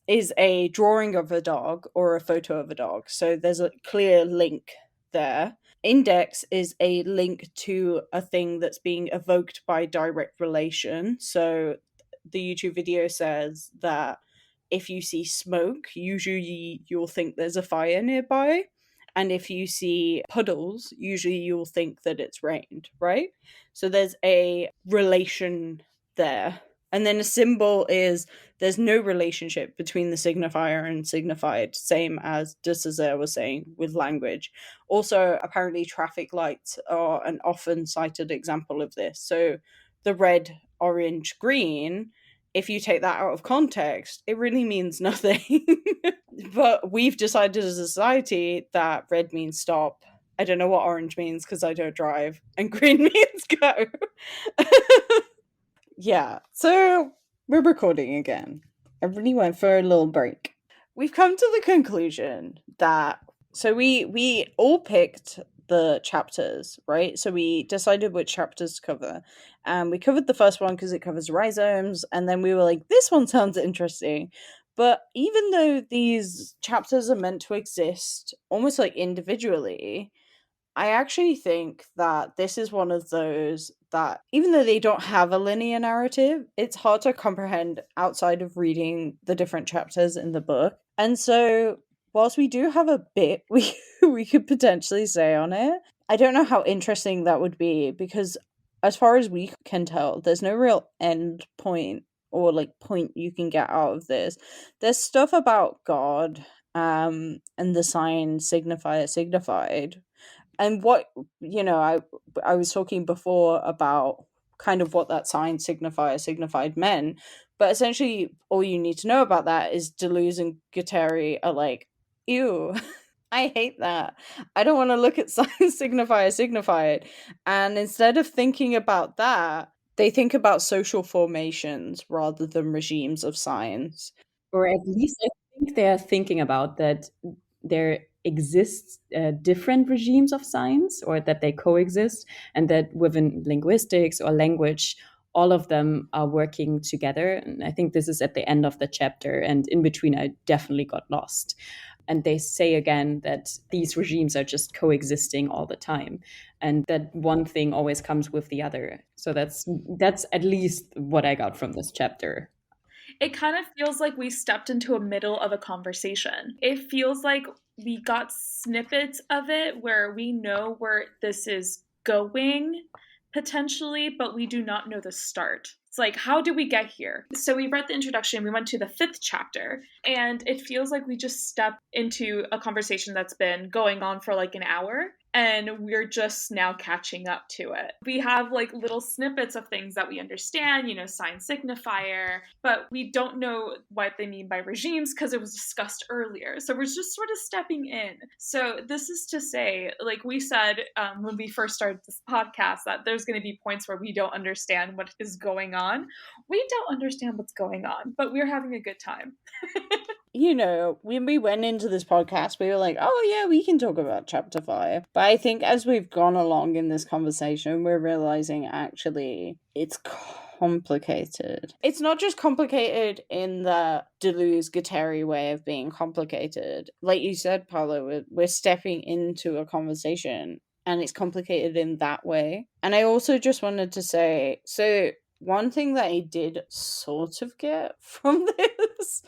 is a drawing of a dog or a photo of a dog. So there's a clear link there. Index is a link to a thing that's being evoked by direct relation. So the YouTube video says that if you see smoke, usually you'll think there's a fire nearby. And if you see puddles, usually you'll think that it's rained, right? So there's a relation there. And then a symbol is there's no relationship between the signifier and signified, same as de Césaire was saying with language. Also, apparently traffic lights are an often cited example of this. So the red, orange, green, if you take that out of context, it really means nothing. But we've decided as a society that red means stop. I don't know what orange means because I don't drive. And green means go. Yeah, so we're recording again. I really went for a little break. We've come to the conclusion that, so we all picked the chapters, right? So we decided which chapters to cover. And we covered the first one because it covers rhizomes. And then we were like, this one sounds interesting. But even though these chapters are meant to exist almost like individually, I actually think that this is one of those that, even though they don't have a linear narrative, it's hard to comprehend outside of reading the different chapters in the book. And so, whilst we do have a bit we could potentially say on it, I don't know how interesting that would be, because as far as we can tell, there's no real end point or like point you can get out of this. There's stuff about God and the sign signifier signified. And what, I was talking before about kind of what that sign signifier signified meant, but essentially all you need to know about that is Deleuze and Guattari are like, ew, I hate that. I don't want to look at sign signifier signified. And instead of thinking about that, they think about social formations rather than regimes of signs. Or at least I think they are thinking about that there exists different regimes of signs, or that they coexist, and that within linguistics or language, all of them are working together. And I think this is at the end of the chapter, and in between I definitely got lost. And they say again that these regimes are just coexisting all the time, and that one thing always comes with the other. So that's at least what I got from this chapter. It kind of feels like we stepped into a middle of a conversation. It feels like we got snippets of it where we know where this is going potentially, but we do not know the start. It's like, how did we get here? So we read the introduction, we went to the 5th chapter, and it feels like we just stepped into a conversation that's been going on for like an hour, and we're just now catching up to it. We have like little snippets of things that we understand, you know, sign signifier, but we don't know what they mean by regimes because it was discussed earlier. So we're just sort of stepping in. So this is to say, like we said when we first started this podcast, that there's going to be points where we don't understand what is going on. We don't understand what's going on, but we're having a good time. You know, when we went into this podcast, we were like, oh yeah, we can talk about chapter 5. But I think as we've gone along in this conversation, we're realizing actually it's complicated. It's not just complicated in the Deleuze-Guattari way of being complicated. Like you said, Paolo, we're stepping into a conversation and it's complicated in that way. And I also just wanted to say, so one thing that I did sort of get from this.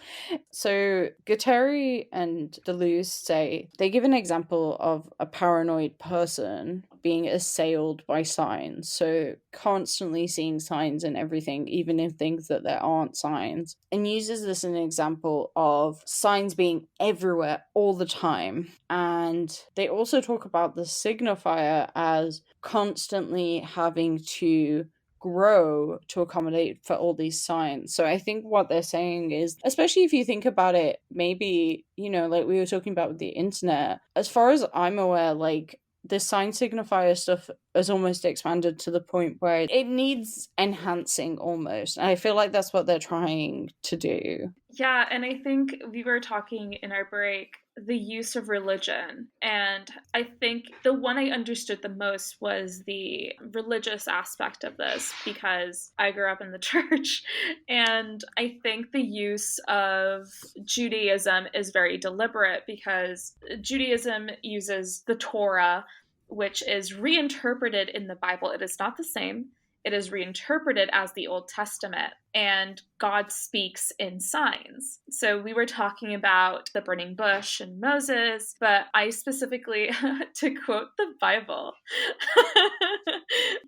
So Guattari and Deleuze say, they give an example of a paranoid person being assailed by signs. So constantly seeing signs and everything, even in things that there aren't signs. And uses this as an example of signs being everywhere all the time. And they also talk about the signifier as constantly having to grow to accommodate for all these signs. So I think what they're saying is, especially if you think about it, maybe, you know, like we were talking about with the internet, as far as I'm aware, like the sign signifier stuff has almost expanded to the point where it needs enhancing almost. And I feel like that's what they're trying to do. Yeah, and I think we were talking in our break the use of religion. And I think the one I understood the most was the religious aspect of this, because I grew up in the church. And I think the use of Judaism is very deliberate, because Judaism uses the Torah, which is reinterpreted in the Bible. It is not the same. It is reinterpreted as the Old Testament, and God speaks in signs. So we were talking about the burning bush and Moses, but I specifically, to quote the Bible,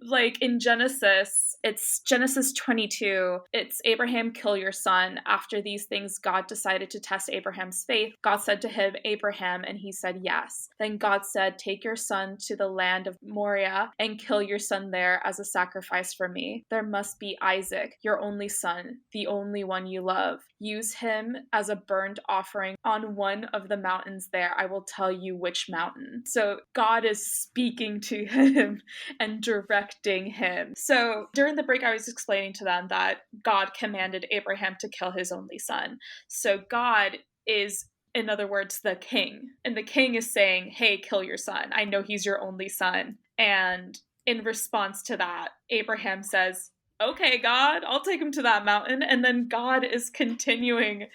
like in Genesis, it's Genesis 22, it's Abraham, kill your son. After these things, God decided to test Abraham's faith. God said to him, Abraham, and he said, yes. Then God said, take your son to the land of Moriah and kill your son there as a sacrifice for me. There must be Isaac, your only son, the only one you love. Use him as a burnt offering on one of the mountains there. I will tell you which mountain. So God is speaking to him and directing him. So during the break, I was explaining to them that God commanded Abraham to kill his only son. So God is, in other words, the king. And the king is saying, hey, kill your son. I know he's your only son. And in response to that, Abraham says, okay, God, I'll take him to that mountain. And then God is continuing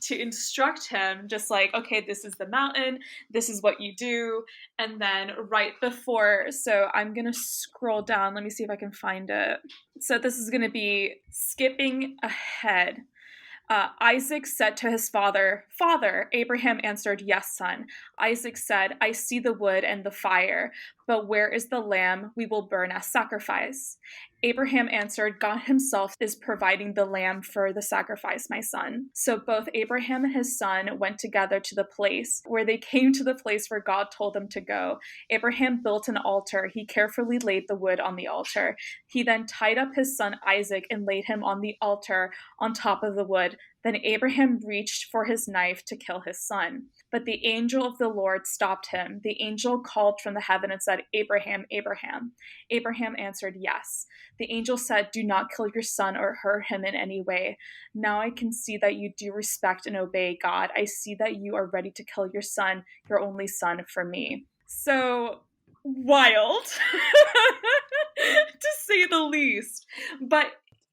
to instruct him, just like, okay, this is the mountain, this is what you do. And then right before, so I'm going to scroll down. Let me see if I can find it. So this is going to be skipping ahead. Isaac said to his father, Father. Abraham answered, yes, son. Isaac said, I see the wood and the fire, but where is the lamb we will burn as sacrifice? Abraham answered, God himself is providing the lamb for the sacrifice, my son. So both Abraham and his son went together to the place where they came to the place where God told them to go. Abraham built an altar. He carefully laid the wood on the altar. He then tied up his son Isaac and laid him on the altar on top of the wood. Then Abraham reached for his knife to kill his son. But the angel of the Lord stopped him. The angel called from the heaven and said, Abraham, Abraham. Abraham answered, yes. The angel said, do not kill your son or hurt him in any way. Now I can see that you do respect and obey God. I see that you are ready to kill your son, your only son, for me. So wild, to say the least. But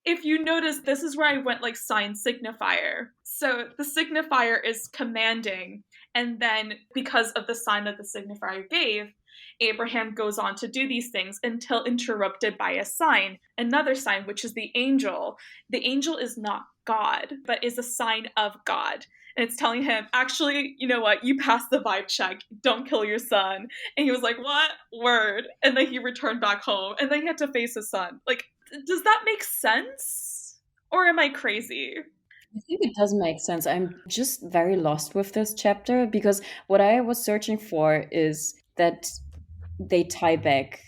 if you notice, this is where I went like sign signifier. So the signifier is commanding, and then because of the sign that the signifier gave, Abraham goes on to do these things until interrupted by a sign, another sign, which is the angel. The angel is not God, but is a sign of God. And it's telling him, actually, you know what? You passed the vibe check. Don't kill your son. And he was like, what? Word. And then he returned back home. And then he had to face his son. Like, does that make sense? Or am I crazy? I think it does make sense. I'm just very lost with this chapter because what I was searching for is that they tie back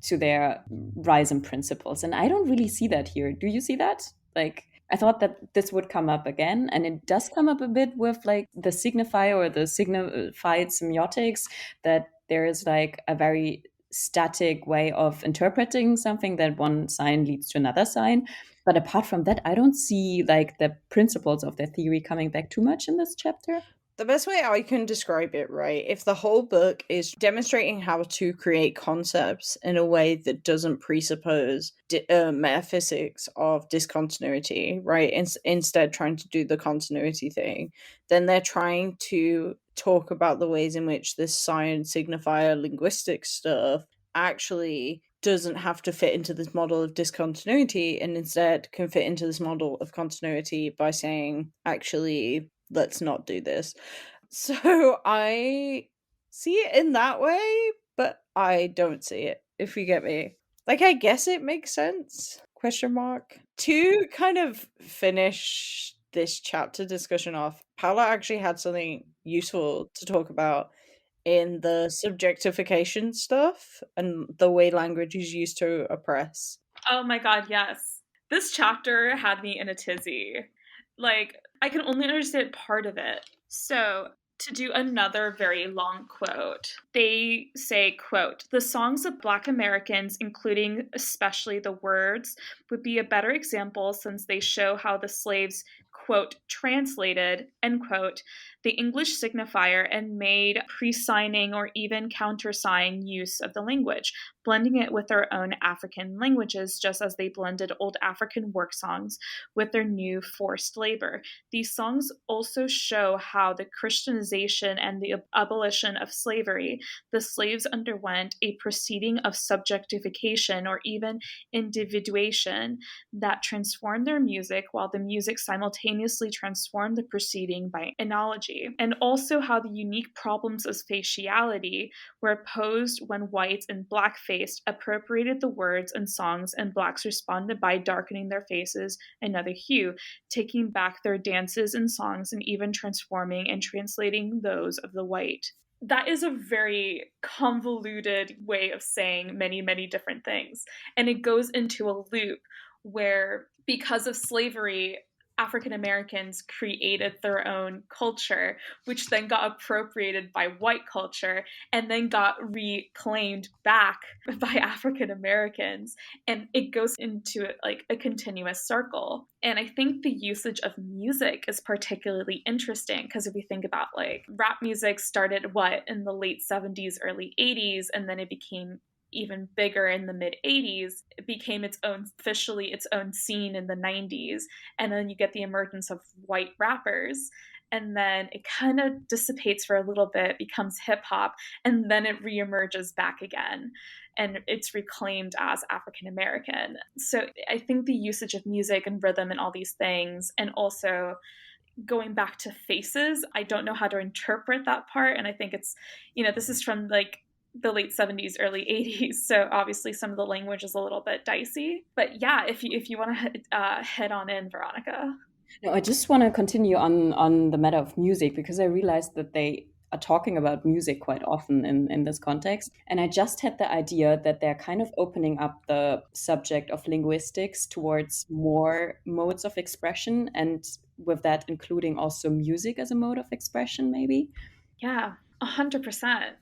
to their rhizome principles. And I don't really see that here. Do you see that? Like, I thought that this would come up again, and it does come up a bit with like the signifier or the signified semiotics, that there is like a very static way of interpreting something, that one sign leads to another sign. But apart from that, I don't see like the principles of their theory coming back too much in this chapter. The best way I can describe it, right, if the whole book is demonstrating how to create concepts in a way that doesn't presuppose metaphysics of discontinuity, right, instead trying to do the continuity thing, then they're trying to talk about the ways in which this sign signifier linguistic stuff actually doesn't have to fit into this model of discontinuity, and instead can fit into this model of continuity by saying, actually, let's not do this. So I see it in that way, but I don't see it, if you get me. Like, I guess it makes sense, question mark. To kind of finish this chapter discussion off, Paula actually had something useful to talk about in the subjectification stuff and the way language is used to oppress. Oh my god, yes. This chapter had me in a tizzy. Like, I can only understand part of it. So, to do another very long quote, they say, quote, "The songs of Black Americans, including especially the words, would be a better example since they show how the slaves, quote, translated, end quote, the English signifier and made pre-signing or even countersign use of the language, blending it with their own African languages, just as they blended old African work songs with their new forced labor. These songs also show how the Christianization and the abolition of slavery, the slaves underwent a proceeding of subjectification or even individuation that transformed their music, while the music simultaneously transformed the proceeding by analogy, and also how the unique problems of faciality were posed when whites and black-faced appropriated the words and songs, and blacks responded by darkening their faces another hue, taking back their dances and songs, and even transforming and translating those of the white." That is a very convoluted way of saying many, many different things. And it goes into a loop where, because of slavery, African Americans created their own culture, which then got appropriated by white culture and then got reclaimed back by African Americans. And it goes into like a continuous circle. And I think the usage of music is particularly interesting, because if we think about like rap music started in the late 70s, early 80s, and then it became even bigger in the mid 80s. It became officially its own scene in the 90s. And then you get the emergence of white rappers. And then it kind of dissipates for a little bit, becomes hip hop, and then it reemerges back again. And it's reclaimed as African American. So I think the usage of music and rhythm and all these things, and also going back to faces, I don't know how to interpret that part. And I think it's, this is from like the late 70s, early 80s. So obviously some of the language is a little bit dicey. But yeah, if you want to head on in, Veronika. No, I just want to continue on the matter of music, because I realized that they are talking about music quite often in this context. And I just had the idea that they're kind of opening up the subject of linguistics towards more modes of expression, and with that including also music as a mode of expression, maybe. Yeah. 100%.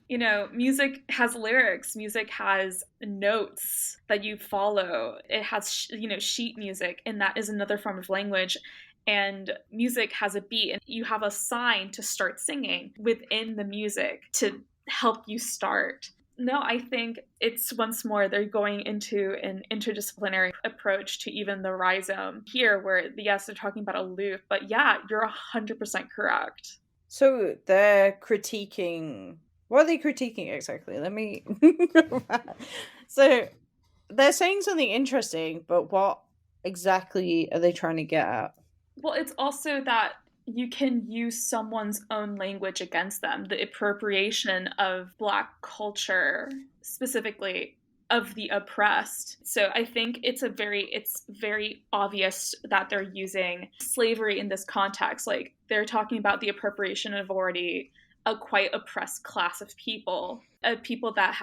Music has lyrics. Music has notes that you follow. It has, sheet music, and that is another form of language. And music has a beat, and you have a sign to start singing within the music to help you start. No, I think it's once more they're going into an interdisciplinary approach to even the rhizome here, where yes, they're talking about aloof, but yeah, you're 100% correct. So they're critiquing. What are they critiquing exactly? Let me. So they're saying something interesting, but what exactly are they trying to get at? Well, it's also that you can use someone's own language against them, the appropriation of Black culture, specifically of the oppressed. So I think it's very obvious that they're using slavery in this context. Like, they're talking about the appropriation of already a quite oppressed class of people that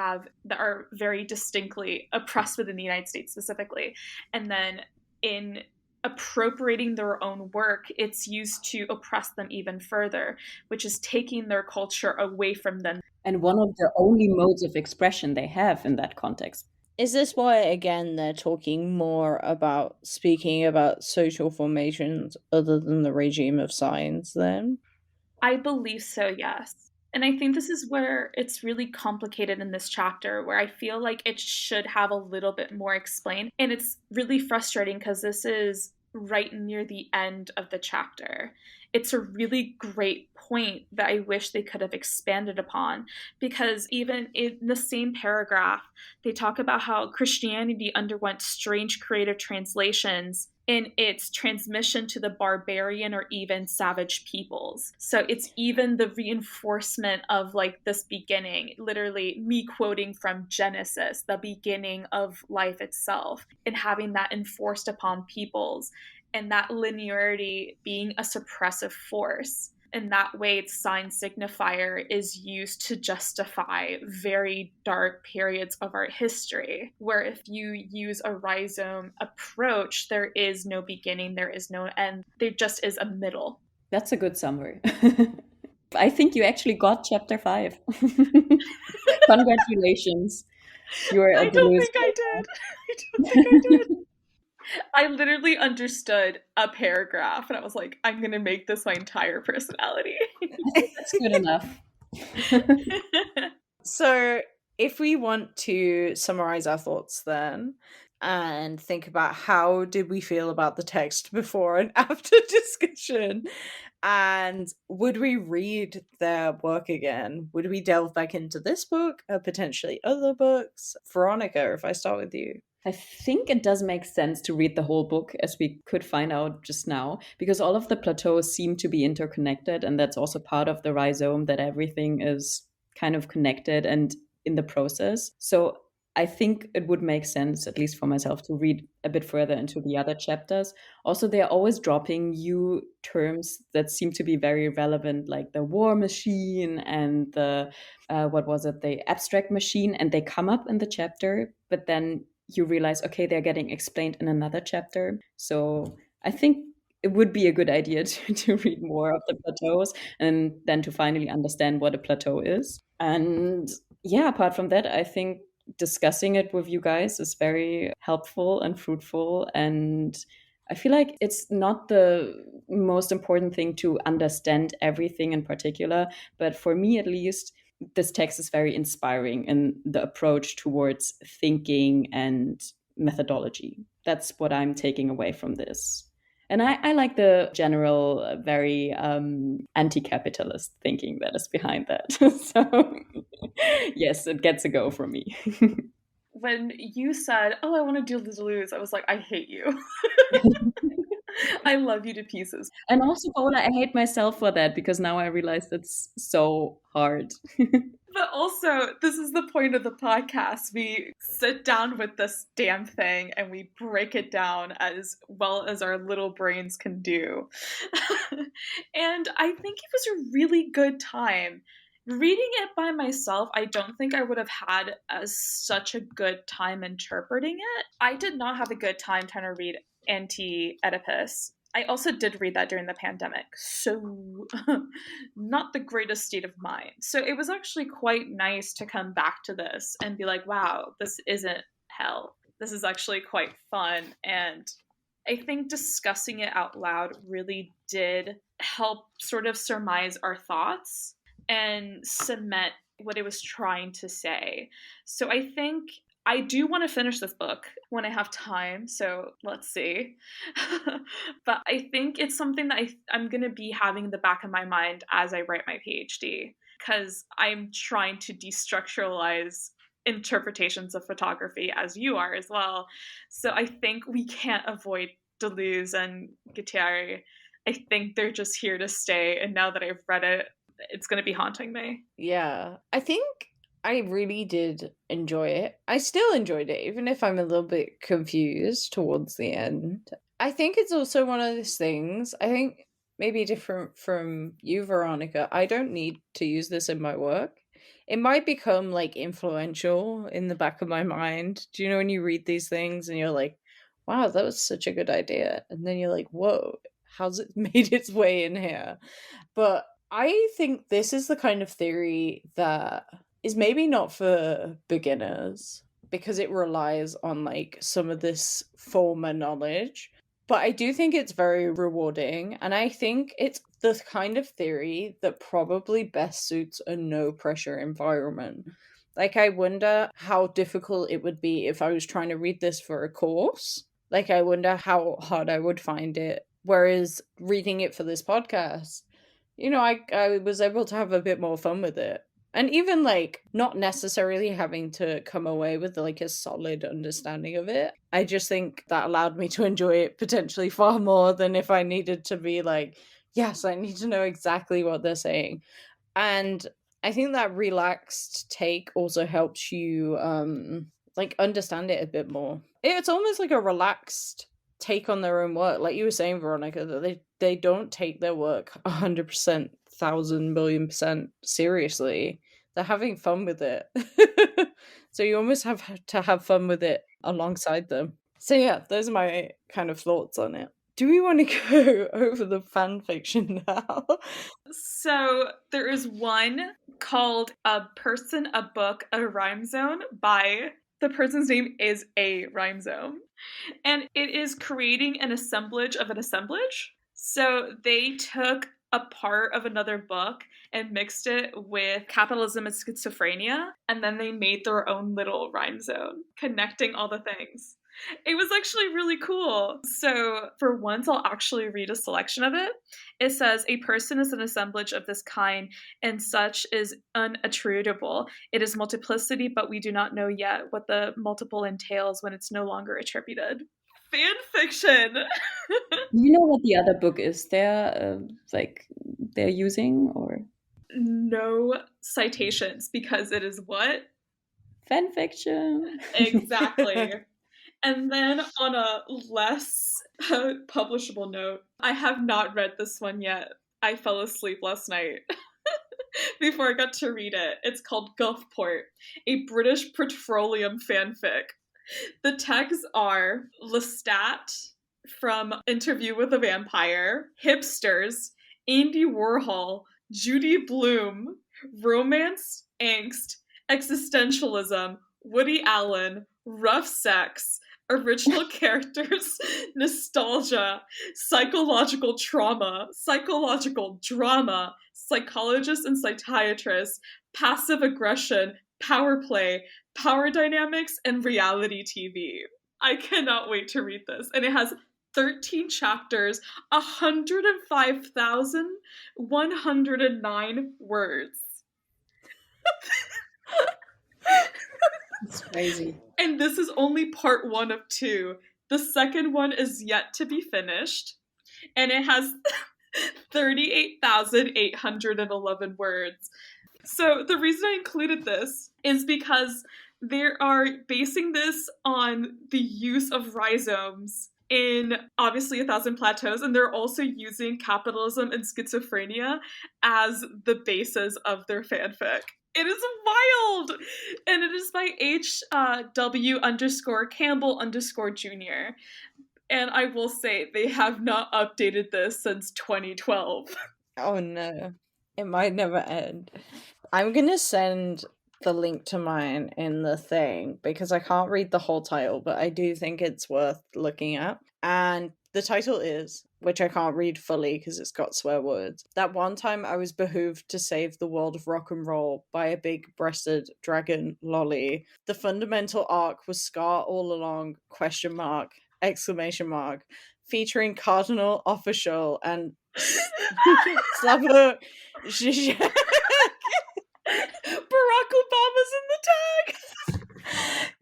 are very distinctly oppressed within the United States specifically. And then in appropriating their own work, it's used to oppress them even further, which is taking their culture away from them. And one of the only modes of expression they have in that context. Is this why, again, they're talking more about speaking about social formations other than the regime of science then? I believe so, yes. And I think this is where it's really complicated in this chapter, where I feel like it should have a little bit more explained. And it's really frustrating because this is right near the end of the chapter. It's a really great point that I wish they could have expanded upon, because even in the same paragraph, they talk about how Christianity underwent strange creative translations in its transmission to the barbarian or even savage peoples. So it's even the reinforcement of like this beginning, literally me quoting from Genesis, the beginning of life itself, and having that enforced upon peoples, and that linearity being a suppressive force. In that way, its sign signifier is used to justify very dark periods of our history, where if you use a rhizome approach, there is no beginning, there is no end, there just is a middle. That's a good summary. I think you actually got chapter 5. Congratulations. You're I don't think I did. I don't think I did. I literally understood a paragraph and I was like, I'm going to make this my entire personality. That's good enough. So, if we want to summarize our thoughts then and think about how did we feel about the text before and after discussion, and would we read their work again? Would we delve back into this book or potentially other books? Veronika, if I start with you. I think it does make sense to read the whole book, as we could find out just now, because all of the plateaus seem to be interconnected. And that's also part of the rhizome, that everything is kind of connected and in the process. So I think it would make sense, at least for myself, to read a bit further into the other chapters. Also, they're always dropping new terms that seem to be very relevant, like the war machine and the, the abstract machine. And they come up in the chapter, but then you realize, okay, they're getting explained in another chapter. So I think it would be a good idea to read more of the plateaus and then to finally understand what a plateau is. And yeah, apart from that, I think discussing it with you guys is very helpful and fruitful. And I feel like it's not the most important thing to understand everything in particular, but for me at least, this text is very inspiring in the approach towards thinking and methodology. That's what I'm taking away from this. And I like the general, very anti-capitalist thinking that is behind that. So yes, it gets a go from me. When you said, oh, I want to do Deleuze, I was like, I hate you. I love you to pieces. And also, Paola, I hate myself for that, because now I realize it's so hard. But also, this is the point of the podcast. We sit down with this damn thing and we break it down as well as our little brains can do. And I think it was a really good time. Reading it by myself, I don't think I would have had such a good time interpreting it. I did not have a good time trying to read Anti-Oedipus. I also did read that during the pandemic, so not the greatest state of mind. So it was actually quite nice to come back to this and be like, wow, this isn't hell. This is actually quite fun. And I think discussing it out loud really did help sort of surmise our thoughts and cement what it was trying to say. So I think I do want to finish this book when I have time, so let's see. But I think it's something that I'm going to be having in the back of my mind as I write my PhD, because I'm trying to destructuralize interpretations of photography, as you are as well. So I think we can't avoid Deleuze and Guattari. I think they're just here to stay, and now that I've read it, it's going to be haunting me. Yeah, I think I really did enjoy it. I still enjoyed it, even if I'm a little bit confused towards the end. I think it's also one of those things, I think maybe different from you, Veronika. I don't need to use this in my work. It might become like influential in the back of my mind. Do you know when you read these things and you're like, wow, that was such a good idea. And then you're like, whoa, how's it made its way in here? But I think this is the kind of theory that is maybe not for beginners because it relies on like some of this former knowledge. But I do think it's very rewarding. And I think it's the kind of theory that probably best suits a no pressure environment. Like, I wonder how difficult it would be if I was trying to read this for a course. Like, I wonder how hard I would find it. Whereas reading it for this podcast, you know, I was able to have a bit more fun with it. And even like not necessarily having to come away with like a solid understanding of it. I just think that allowed me to enjoy it potentially far more than if I needed to be like, yes, I need to know exactly what they're saying. And I think that relaxed take also helps you like understand it a bit more. It's almost like a relaxed take on their own work. Like you were saying, Veronika, that they don't take their work 100%, 1,000 million% seriously. They're having fun with it. So you almost have to have fun with it alongside them. So yeah, those are my kind of thoughts on it. Do we want to go over the fan fiction now? So there is one called A Person, a Book, a Rhizome by, the person's name is A Rhizome. And it is creating an assemblage of an assemblage. So they took a part of another book and mixed it with Capitalism and Schizophrenia, and then they made their own little rhyme zone, connecting all the things. It was actually really cool. So for once, I'll actually read a selection of it. It says, a person is an assemblage of this kind, and such is unattributable. It is multiplicity, but we do not know yet what the multiple entails when it's no longer attributed. Fan fiction! You know what the other book is they're using, or? No citations, because it is what? Fan fiction. Exactly. And then on a less publishable note, I have not read this one yet. I fell asleep last night before I got to read it. It's called Gulfport, a British petroleum fanfic. The tags are Lestat from Interview with a Vampire, hipsters, Andy Warhol, Judy Blume, romance, angst, existentialism, Woody Allen, rough sex, original characters, nostalgia, psychological trauma, psychological drama, psychologists and psychiatrists, passive aggression, power play, power dynamics, and reality TV. I cannot wait to read this. And it has 13 chapters, 105,109 words. It's crazy. And this is only part 1 of 2. The second one is yet to be finished. And it has 38,811 words. So the reason I included this is because they are basing this on the use of rhizomes in, obviously, A Thousand Plateaus, and they're also using Capitalism and Schizophrenia as the basis of their fanfic. It is wild! And it is by HW_Campbell_Jr. And I will say, they have not updated this since 2012. Oh no. It might never end. I'm gonna send the link to mine in the thing because I can't read the whole title, but I do think it's worth looking at. And The title is, which I can't read fully because it's got swear words. That one time I was behooved to save the world of rock and roll by a big-breasted dragon lolly. The fundamental arc was Scar all along, ? Exclamation mark. Featuring Cardinal Official and Slava Zizek. Barack Obama's in the tag.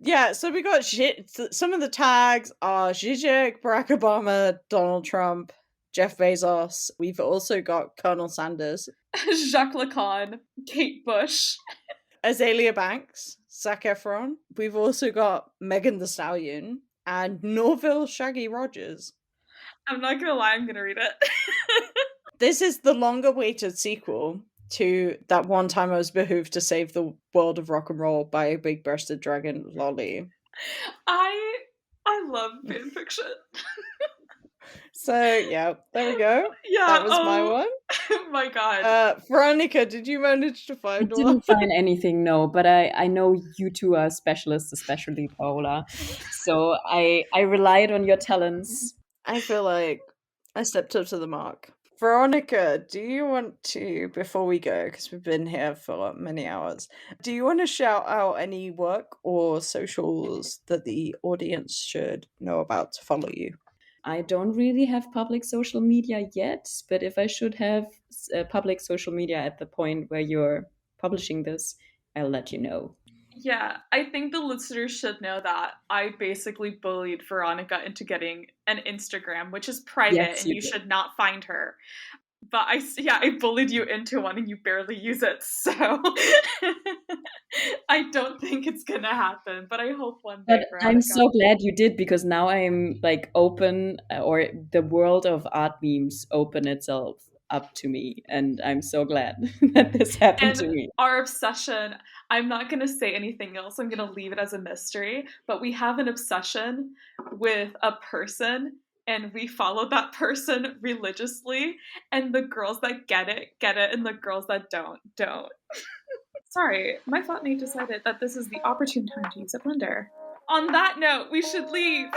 Yeah, so we got some of the tags are Zizek, Barack Obama, Donald Trump, Jeff Bezos. We've also got Colonel Sanders, Jacques Lacan, Kate Bush, Azalea Banks, Zac Efron. We've also got Megan Thee Stallion and Norville Shaggy Rogers. I'm not gonna lie, I'm gonna read it. This is the longer-awaited sequel to That One Time I Was Behooved to Save the World of Rock and Roll by a Big-Breasted Dragon Lolly. I love fanfiction. So, yeah, there we go. Yeah, that was my one. Oh my god. Veronika, did you manage to find I one? didn't find anything, no, but I know you two are specialists, especially Paola. So I relied on your talents. I feel like I stepped up to the mark. Veronika, do you want to, before we go, because we've been here for many hours, do you want to shout out any work or socials that the audience should know about to follow you? I don't really have public social media yet, but if I should have public social media at the point where you're publishing this, I'll let you know. Yeah, I think the listeners should know that I basically bullied Veronika into getting an Instagram, which is private, Yes, and you you did. should not find her. But I bullied you into one and you barely use it, so I don't think it's gonna happen, but I hope one day, But Veronika. I'm so glad you did, because now I'm like open, or the world of art memes open itself up to me, and I'm so glad that this happened to And me. our obsession, I'm not going to say anything else, I'm going to leave it as a mystery, but we have an obsession with a person, and we follow that person religiously, and the girls that get it, and the girls that don't. Sorry, my flatmate decided that this is the opportune time to use a blender. On that note, we should leave.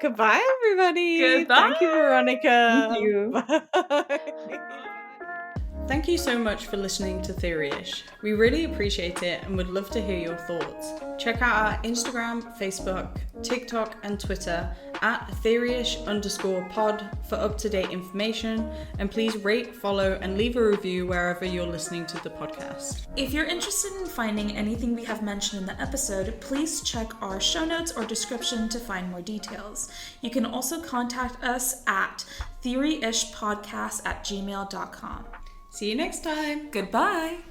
Goodbye, everybody. Goodbye. Thank you, Veronika. Thank you. Bye. Thank you so much for listening to Theoryish. We really appreciate it and would love to hear your thoughts. Check out our Instagram, Facebook, TikTok, and Twitter at Theoryish_pod for up-to-date information, and please rate, follow, and leave a review wherever you're listening to the podcast. If you're interested in finding anything we have mentioned in the episode, please check our show notes or description to find more details. You can also contact us at theoryishpodcast@gmail.com. See you next time. Goodbye!